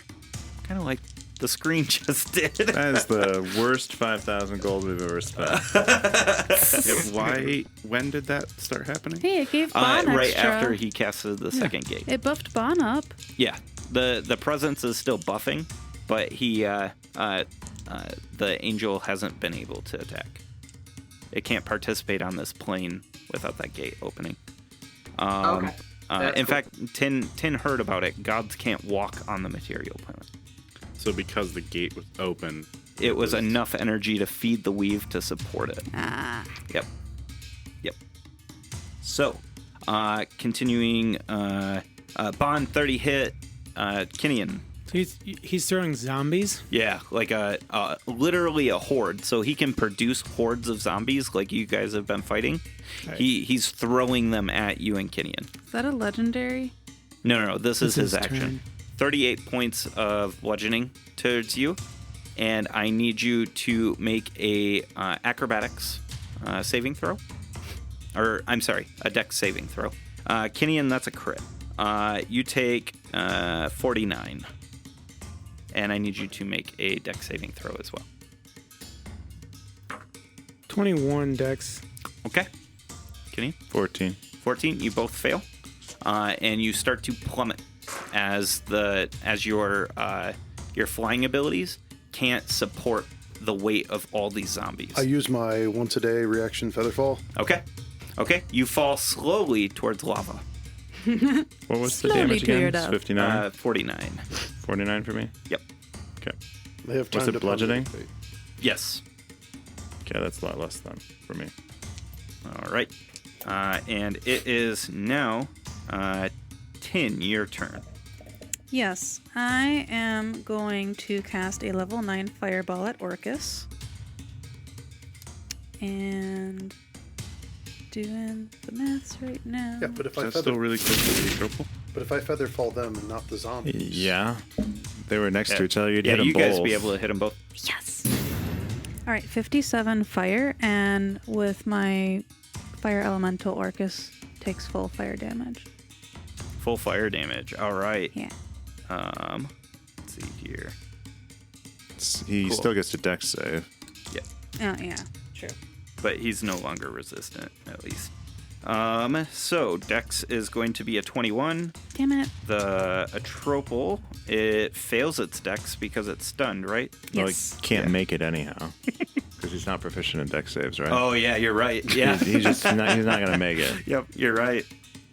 kind of like the screen just did. That is the worst 5,000 gold we've ever spent. When did that start happening? Hey, it gave Bon right extra. after he casted the second gate. It buffed Bon up. Yeah. The presence is still buffing, but he the angel hasn't been able to attack. It can't participate on this plane without that gate opening. Okay. In fact, Tin heard about it. Gods can't walk on the material plane. So because the gate was open, It was enough energy to feed the weave to support it. Yep. So, continuing, Bond 30 hit, Kinian. So he's throwing zombies? Yeah, like literally a horde. So he can produce hordes of zombies like you guys have been fighting. Right. He's throwing them at you and Kinian. Is that a legendary? No. This is his his action. turn. 38 points of bludgeoning towards you, and I need you to make a acrobatics saving throw. Or, I'm sorry, a dex saving throw. Kinian, that's a crit. You take 49. And I need you to make a dex saving throw as well. 21 dex. Okay. Kinian? 14. 14, you both fail. And you start to plummet as your flying abilities can't support the weight of all these zombies. I use my once a day reaction Featherfall. Okay. You fall slowly towards lava. What was the Slowly damage to your again? death. 49. 49 for me? Yep. Okay. They have time Was it to bludgeoning? ponder their fate. Yes. Okay, that's a lot less than for me. All right. And it is now Tin, your turn. Yes, I am going to cast a level 9 fireball at Orcus. And doing the maths right now. Yeah, but if I That's still feather, really close to the trophy. but if I Featherfall them and not the zombies, Yeah. They were next to each other. You'd Yeah, hit them you both. guys be able to hit them both. Yes! Alright, 57 fire, and with my fire elemental, Orcus takes full fire damage. Full fire damage. All right. Yeah. Let's see here. He Cool. still gets to dex save. Yeah. Oh, yeah. True. But he's no longer resistant, at least. So Dex is going to be a 21. Damn it. The Atropal, it fails its Dex because it's stunned, right? Well, Yes. he can't make it anyhow. Because he's not proficient in dex saves, right? Oh yeah, you're right. Yeah. He's not going to make it. Yep, you're right.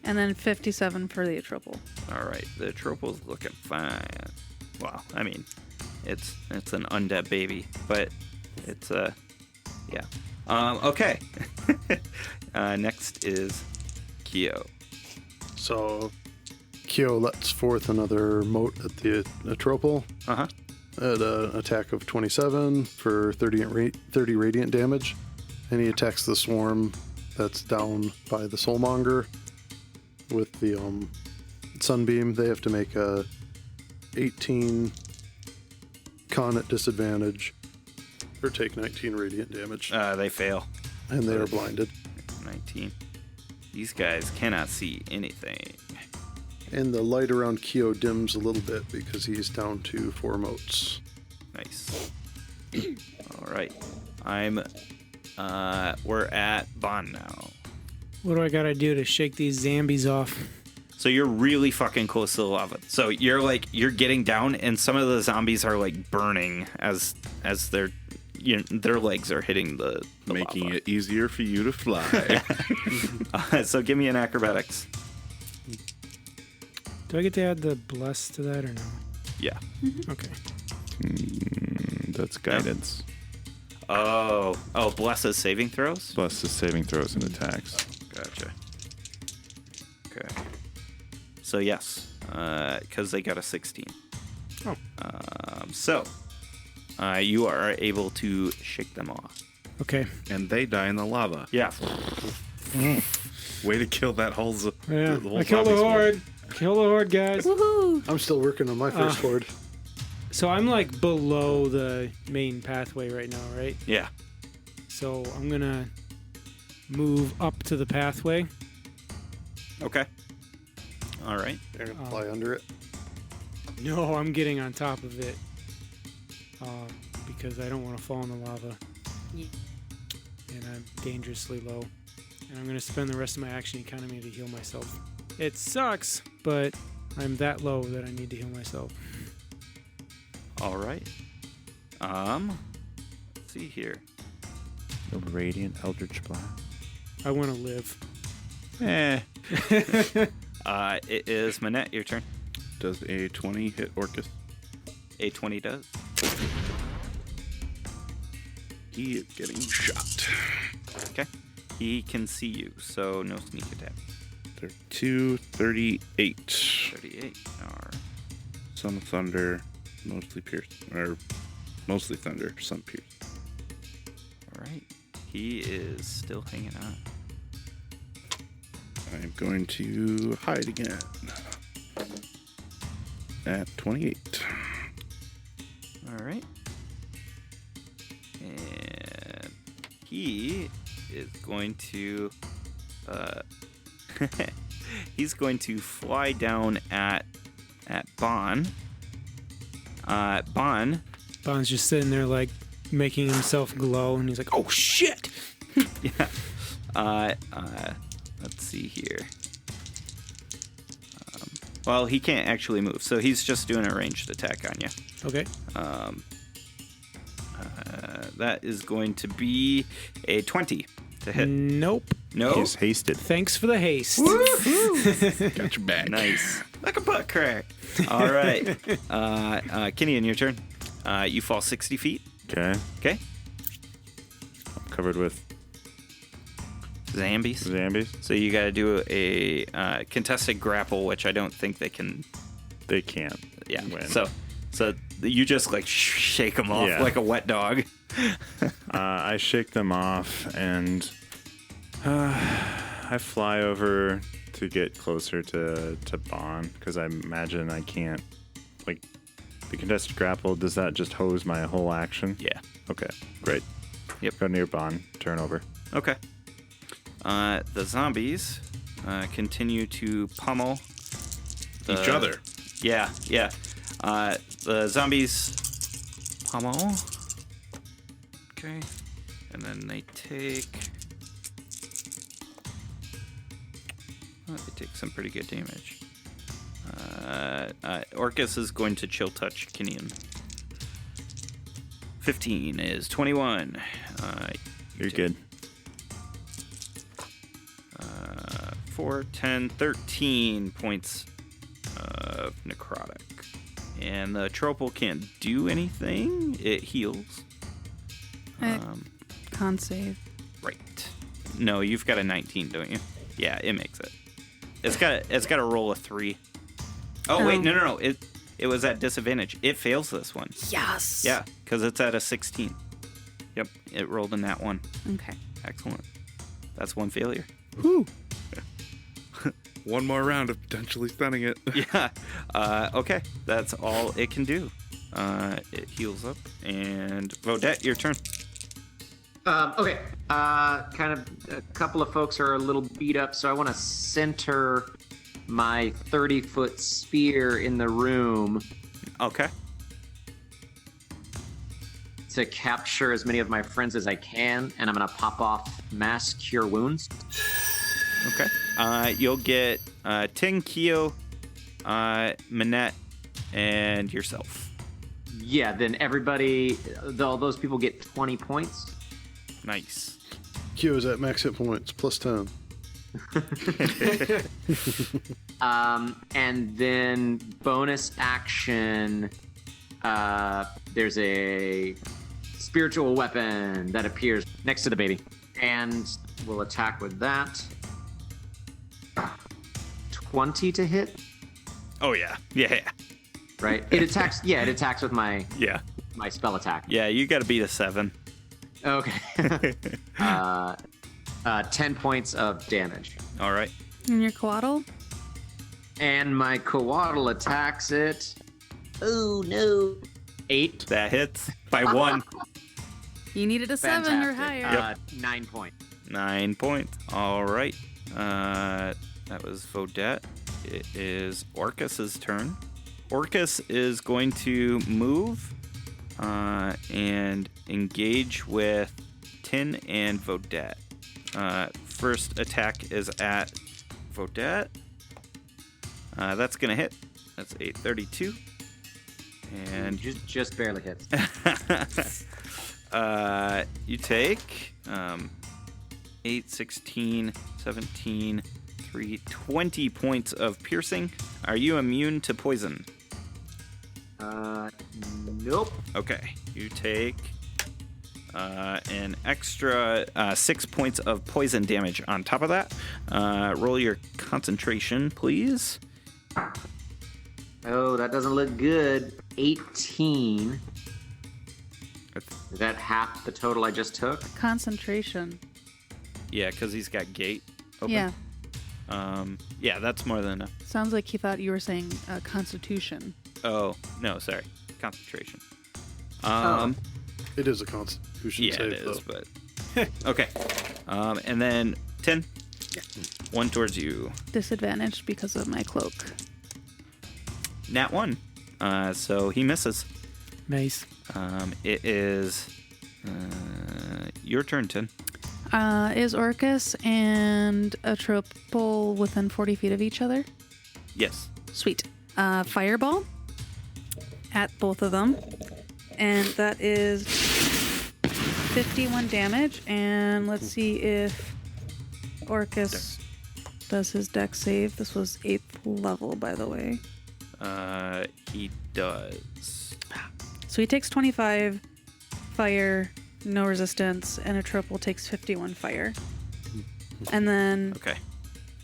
And then 57 for the Atropal. All right, the Atropal's looking fine. Well, I mean, it's an undead baby, but it's yeah. Okay. Next is Kyo. so Kyo lets forth another mote at the Atropal Uh huh. at an attack of 27 for 30 radiant damage. And he attacks the swarm that's down by the Soulmonger with the sunbeam. They have to make a 18 con at disadvantage or take 19 radiant damage. They fail. And they are blinded. 19. These guys cannot see anything. And the light around Keo dims a little bit because he's down to 4 motes. Nice. All right. We're at Bond now. What do I gotta do to shake these zombies off? So you're really fucking close to the lava. So you're getting down, and some of the zombies are like burning as their legs are hitting the Making lava. it easier for you to fly. So give me an acrobatics. Do I get to add the bless to that or no? Yeah. Okay. That's guidance. Oh, blesses saving throws? Plus the saving throws and attacks. Gotcha. Okay. So yes, because they got a 16. Oh. You are able to shake them off. Okay. And they die in the lava. Yeah. Way to kill that whole Yeah. whole I killed the zombie swarm. horde. Kill the horde, guys. Woohoo! I'm still working on my first horde. So I'm like below the main pathway right now, right? Yeah. So I'm gonna move up to the pathway. Okay. All right. They're going to fly under it. No, I'm getting on top of it. Because I don't want to fall in the lava. Yeah. And I'm dangerously low. And I'm going to spend the rest of my action economy to heal myself. It sucks, but I'm that low that I need to heal myself. All right. Let's see here. The Radiant Eldritch Blast. I want to live. It is Manette. Your turn. Does a 20 hit Orcus? A 20 does. He is getting shot. Okay. He can see you, so no sneak attack. 32, 38. 38. All right. Some thunder, mostly pierced. Or mostly thunder, some pierced. All right. He is still hanging on. I'm going to hide again. At 28. All right. And he is going to he's going to fly down at Bon. Bond's just sitting there like making himself glow, and he's like, "Oh shit!" Yeah. Let's see here. Well, he can't actually move, so he's just doing a ranged attack on you. Okay. That is going to be a 20 to hit. Nope. No. He's hasted. Thanks for the haste. Got your back. Nice. Like a butt crack. All right. Kinian, your turn. You fall 60 feet. Okay. Okay. I'm covered with Zombies. So you got to do a contested grapple, which I don't think they can. They can't. Yeah. win. So you just like shake them off Yeah. like a wet dog. I shake them off and I fly over to get closer to Bon because I imagine I can't, like, the contested grapple, does that just hose my whole action? Yeah. Okay, great. Yep. Go near Bon, turn over. Okay. The zombies continue to pummel Each other. Yeah. The zombies pummel. Okay. And then they take... they take some pretty good damage. Orcus is going to chill touch Kinian. 15 is 21. You're good. 4, 10, 13 points of necrotic. And the Tropal can't do anything. It heals. Con save. Right. No, you've got a 19, don't you? Yeah, it makes it. It's got a roll of 3. Oh, wait, no. it was at disadvantage. It fails this one. Yes. Yeah, because it's at a 16. Yep, it rolled in that one. Okay. Excellent. That's one failure. Whew. One more round of potentially stunning it. Yeah. Okay, that's all it can do. It heals up. And Vodette, your turn. Okay. Kind of a couple of folks are a little beat up, so I want to center my 30-foot spear in the room Okay. to capture as many of my friends as I can, and I'm going to pop off Mass Cure Wounds. Okay. You'll get Ting, Keo, Manette, and yourself. Yeah, then everybody, all those people get 20 points. Nice. Q is at max hit points, plus 10. And then bonus action, there's a spiritual weapon that appears next to the baby. And we'll attack with that. 20 to hit, Oh, yeah. Yeah. right? It attacks, yeah, it attacks with my Yeah. spell attack. Yeah, you got to beat a 7. Okay. 10 points of damage. All right. And your coatl? And my coatl attacks it. Oh no. 8. That hits by 1. You needed a 7 or Fantastic. higher. 9 points. 9 points. All right. That was Vodette. It is Orcus's turn. Orcus is going to move and engage with Tin and Vodette. First attack is at Vodette. That's going to hit. That's 832. And Just barely hits. you take 8, 16, 17, 3, 20 points of piercing. Are you immune to poison? Nope. Okay. You take an extra 6 points of poison damage on top of that. Roll your concentration, please. Oh, that doesn't look good. 18. Is that half the total I just took? Concentration. Yeah, because he's got gate open. Yeah. Yeah, that's more than enough. Sounds like he thought you were saying constitution. Oh, no, sorry. Concentration. It is a constitution Yeah, save, it is, though. but... Okay. And then 10. 1 towards you. Disadvantaged because of my cloak. Nat 1. So he misses. Nice. It is your turn, Tin. Is Orcus and Atropal within 40 feet of each other? Yes. Sweet. Fireball at both of them. And that is 51 damage. And let's see if Orcus does his dex save. This was 8th level, by the way. He does. So he takes 25 fire, no resistance, and Atropal takes 51 fire. And then, Okay.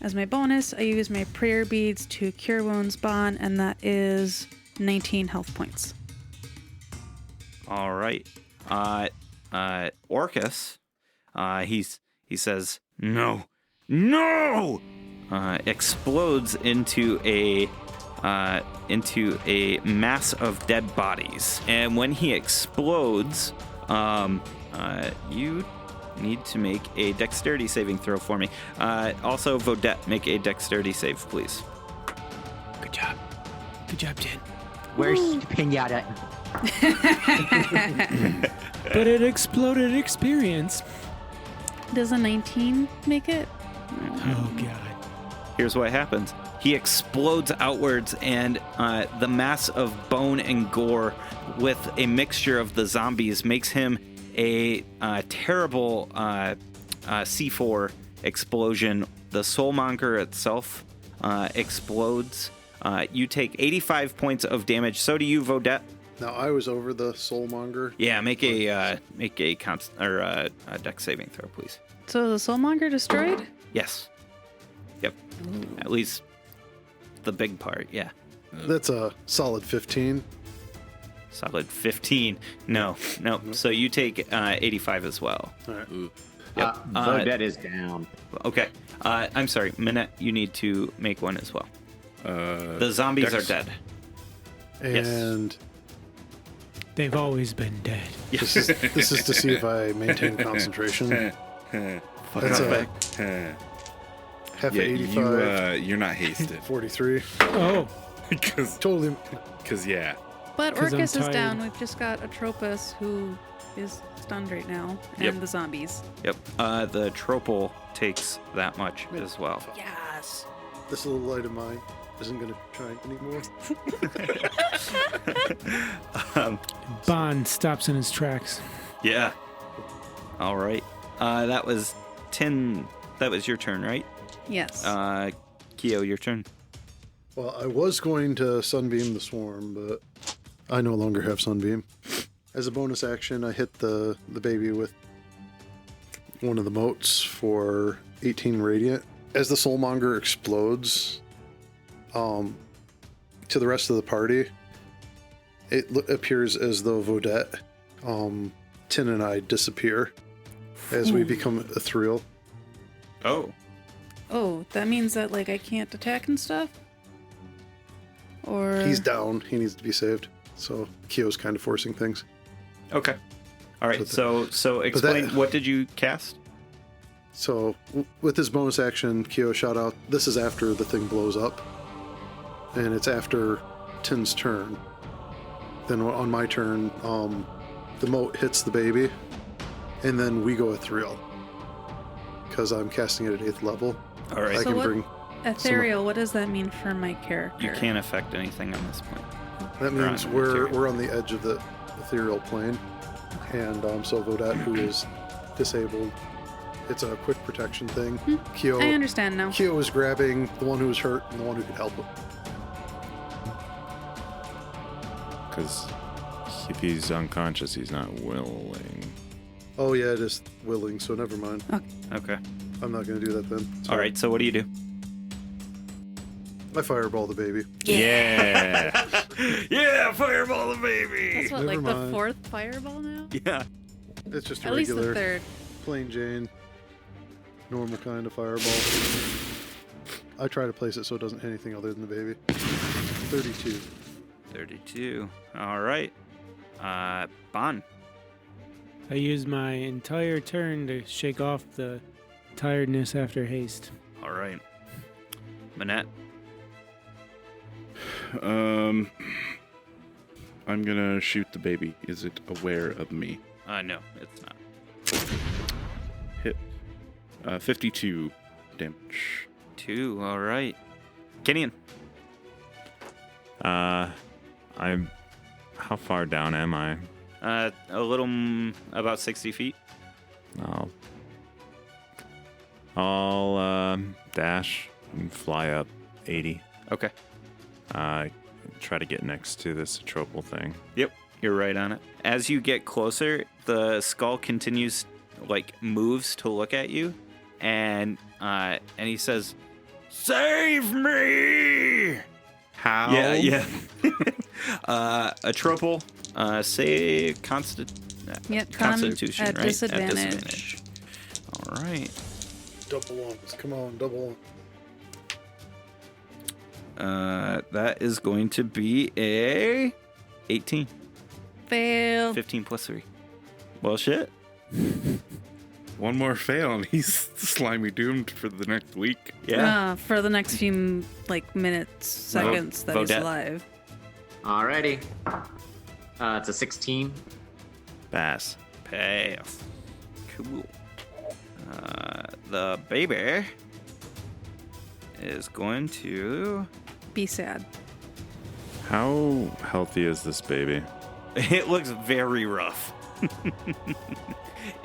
as my bonus, I use my prayer beads to cure wounds bond, and that is 19 health points. All right. Orcus, he says, no, explodes into a mass of dead bodies. And when he explodes, you need to make a dexterity saving throw for me. Also, Vodette, make a dexterity save, please. Good job. Good job, Jen. Where's the pinata? But it exploded experience. Does a 19 make it? Oh, God. Here's what happens. He explodes outwards, and the mass of bone and gore with a mixture of the zombies makes him a terrible C4 explosion. The Soulmonger itself explodes. You take 85 points of damage. So do you, Vodette. Now, I was over the Soulmonger. Yeah, make a dex saving throw, please. So the Soulmonger destroyed? Yes. Yep. At least the big part, yeah. That's a solid 15. Solid 15. No. So you take 85 as well. All right. Yep. Vodette is down. Okay. I'm sorry, Minette. You need to make one as well. The zombies Dex. are dead. And They've always been dead. this is to see if I maintain concentration. That's a half Yeah, 85, you're not hasted. 43. Oh, Because, Totally. yeah. But 'Cause I'm Orcus is tired. down. We've just got Atropos, who is stunned right now, and Yep. the zombies. Yep. The Tropal takes that much as well. Yes. This little light of mine isn't going to shine anymore. Bond stops in his tracks. Yeah. All right. That was 10. That was your turn, right? Yes. Kyo, your turn. Well, I was going to Sunbeam the Swarm, but I no longer have Sunbeam. As a bonus action, I hit the baby with one of the motes for 18 radiant. As the Soulmonger explodes, to the rest of the party, it appears as though Vodette, Tin, and I disappear as we become ethereal. Oh. Oh, that means that like I can't attack and stuff? Or He's down. He needs to be saved. So Kyo's kind of forcing things. Okay. All right. So So explain. that- What did you cast? So with his bonus action, Kyo shout out, this is after the thing blows up. And it's after Tin's turn. Then on my turn, the mote hits the baby. And then we go ethereal. Because I'm casting it at 8th level. All right. I So can what- bring... ethereal, what does that mean for my character? You can't affect anything on this point. That means Right, we're material. on the edge of the ethereal plane. And so Vodette, who is disabled, it's a quick protection thing. Kyo, I understand now. Kyo is grabbing the one who was hurt and the one who could help him. Because if he's unconscious, he's not willing. Oh yeah, it is willing, so never mind. Okay. I'm not going to do that then. All right. So what do you do? I fireball the baby. Yeah. Yeah, fireball the baby. That's what, Never like mind. the 4th fireball now? Yeah. It's just a At least the regular, 3rd. plain Jane, normal kind of fireball. I try to place it so it doesn't hit anything other than the baby. 32. 32. All right. Bon. I use my entire turn to shake off the tiredness after haste. All right. Minette. I'm gonna shoot the baby. Is it aware of me? No, it's not. Hit. 52 damage. 2. All right. Kenyon. I'm. How far down am I? A little, about 60 feet. I'll dash and fly up 80. Okay. Try to get next to this tropal thing. Yep, you're right on it. As you get closer, the skull continues, moves to look at you, and he says, "Save me!" How? Yeah. A tropal. Say Yep, Constitution, at right? disadvantage. At disadvantage. All right. Double ones. Come on, double one. That is going to be a 18. Fail. 15 plus 3. Well, shit. One more fail and he's slimy doomed for the next week. Yeah. For the next few minutes, seconds that he's Vodette. alive. Alrighty. It's a 16. Pass. Pass. Cool. The baby is going to... Be sad. How healthy is this baby? It looks very rough.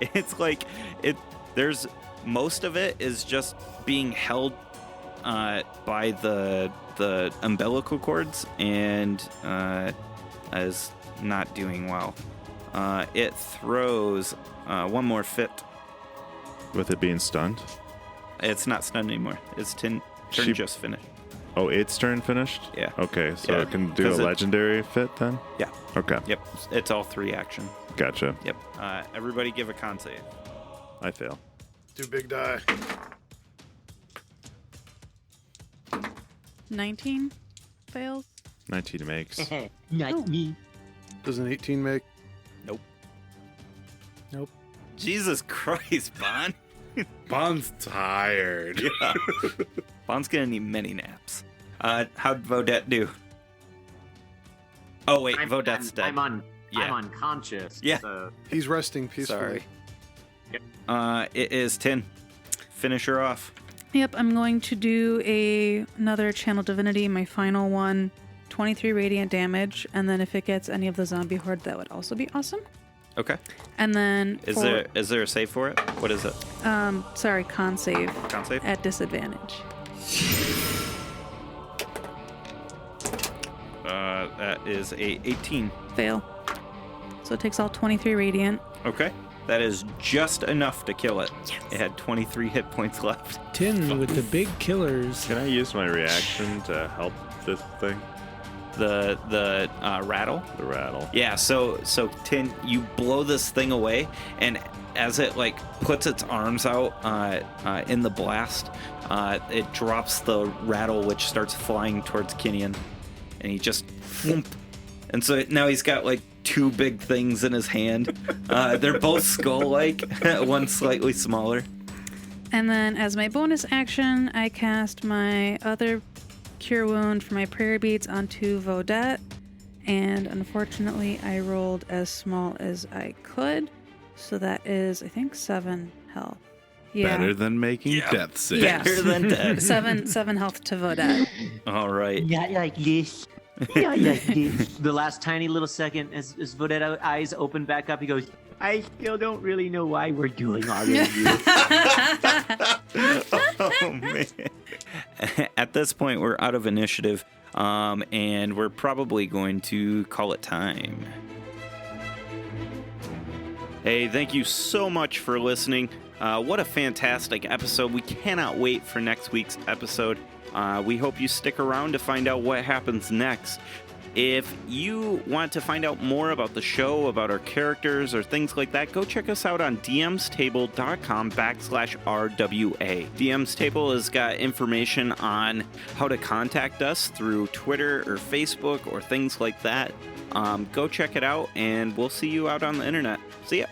It's there's most of it is just being held by the umbilical cords and is not doing well. It throws one more fit. With it being stunned? It's not stunned anymore. Its turn She- just finished. Oh, its turn finished? Yeah. Okay, so Yeah. I can do a 'Cause it- legendary fit then? Yeah. Okay. Yep. It's all 3 action. Gotcha. Yep. Everybody give a con save. I fail. Do big die. 19 fails. 19 makes. Not me. Does an 18 make? Nope. Jesus Christ, Bon. Bond's tired. Yeah. Bon's gonna need many naps. How'd Vodette do? Oh wait, Vodette's dead. I'm Yeah. unconscious. Yeah. So He's resting peacefully. Sorry. It is 10. Finish her off. Yep, I'm going to do another Channel Divinity, my final one, 23 radiant damage, and then if it gets any of the zombie horde, that would also be awesome. Okay. And then Is there a save for it? What is it? sorry, con save Con save? at disadvantage. That is a 18. Fail. So it takes all 23 radiant. Okay. That is just enough to kill it. It had 23 hit points left. Tin with the big killers. Can I use my reaction to help this thing? The rattle. The rattle. Yeah, so Tin, you blow this thing away, and as it like puts its arms out in the blast, it drops the rattle, which starts flying towards Kinian, and he just thump. And so now he's got like 2 big things in his hand. They're both skull-like, one slightly smaller. And then as my bonus action, I cast my other Cure Wound for my prayer beads onto Vodette. And unfortunately, I rolled as small as I could. So that is, I think, 7 health. Yeah. Better than making death saves. Yeah. Better than dead. 7 health to Vodette. All right. Not like this. Not like this. the last tiny little second, as Vodette's eyes open back up, he goes, I still don't really know why we're doing all of this. Oh man. At this point, we're out of initiative, and we're probably going to call it time. Hey, thank you so much for listening. What a fantastic episode. We cannot wait for next week's episode. We hope you stick around to find out what happens next. If you want to find out more about the show, about our characters, or things like that, go check us out on dmstable.com/RWA. DM's Table has got information on how to contact us through Twitter or Facebook or things like that. Go check it out, and we'll see you out on the internet. See ya.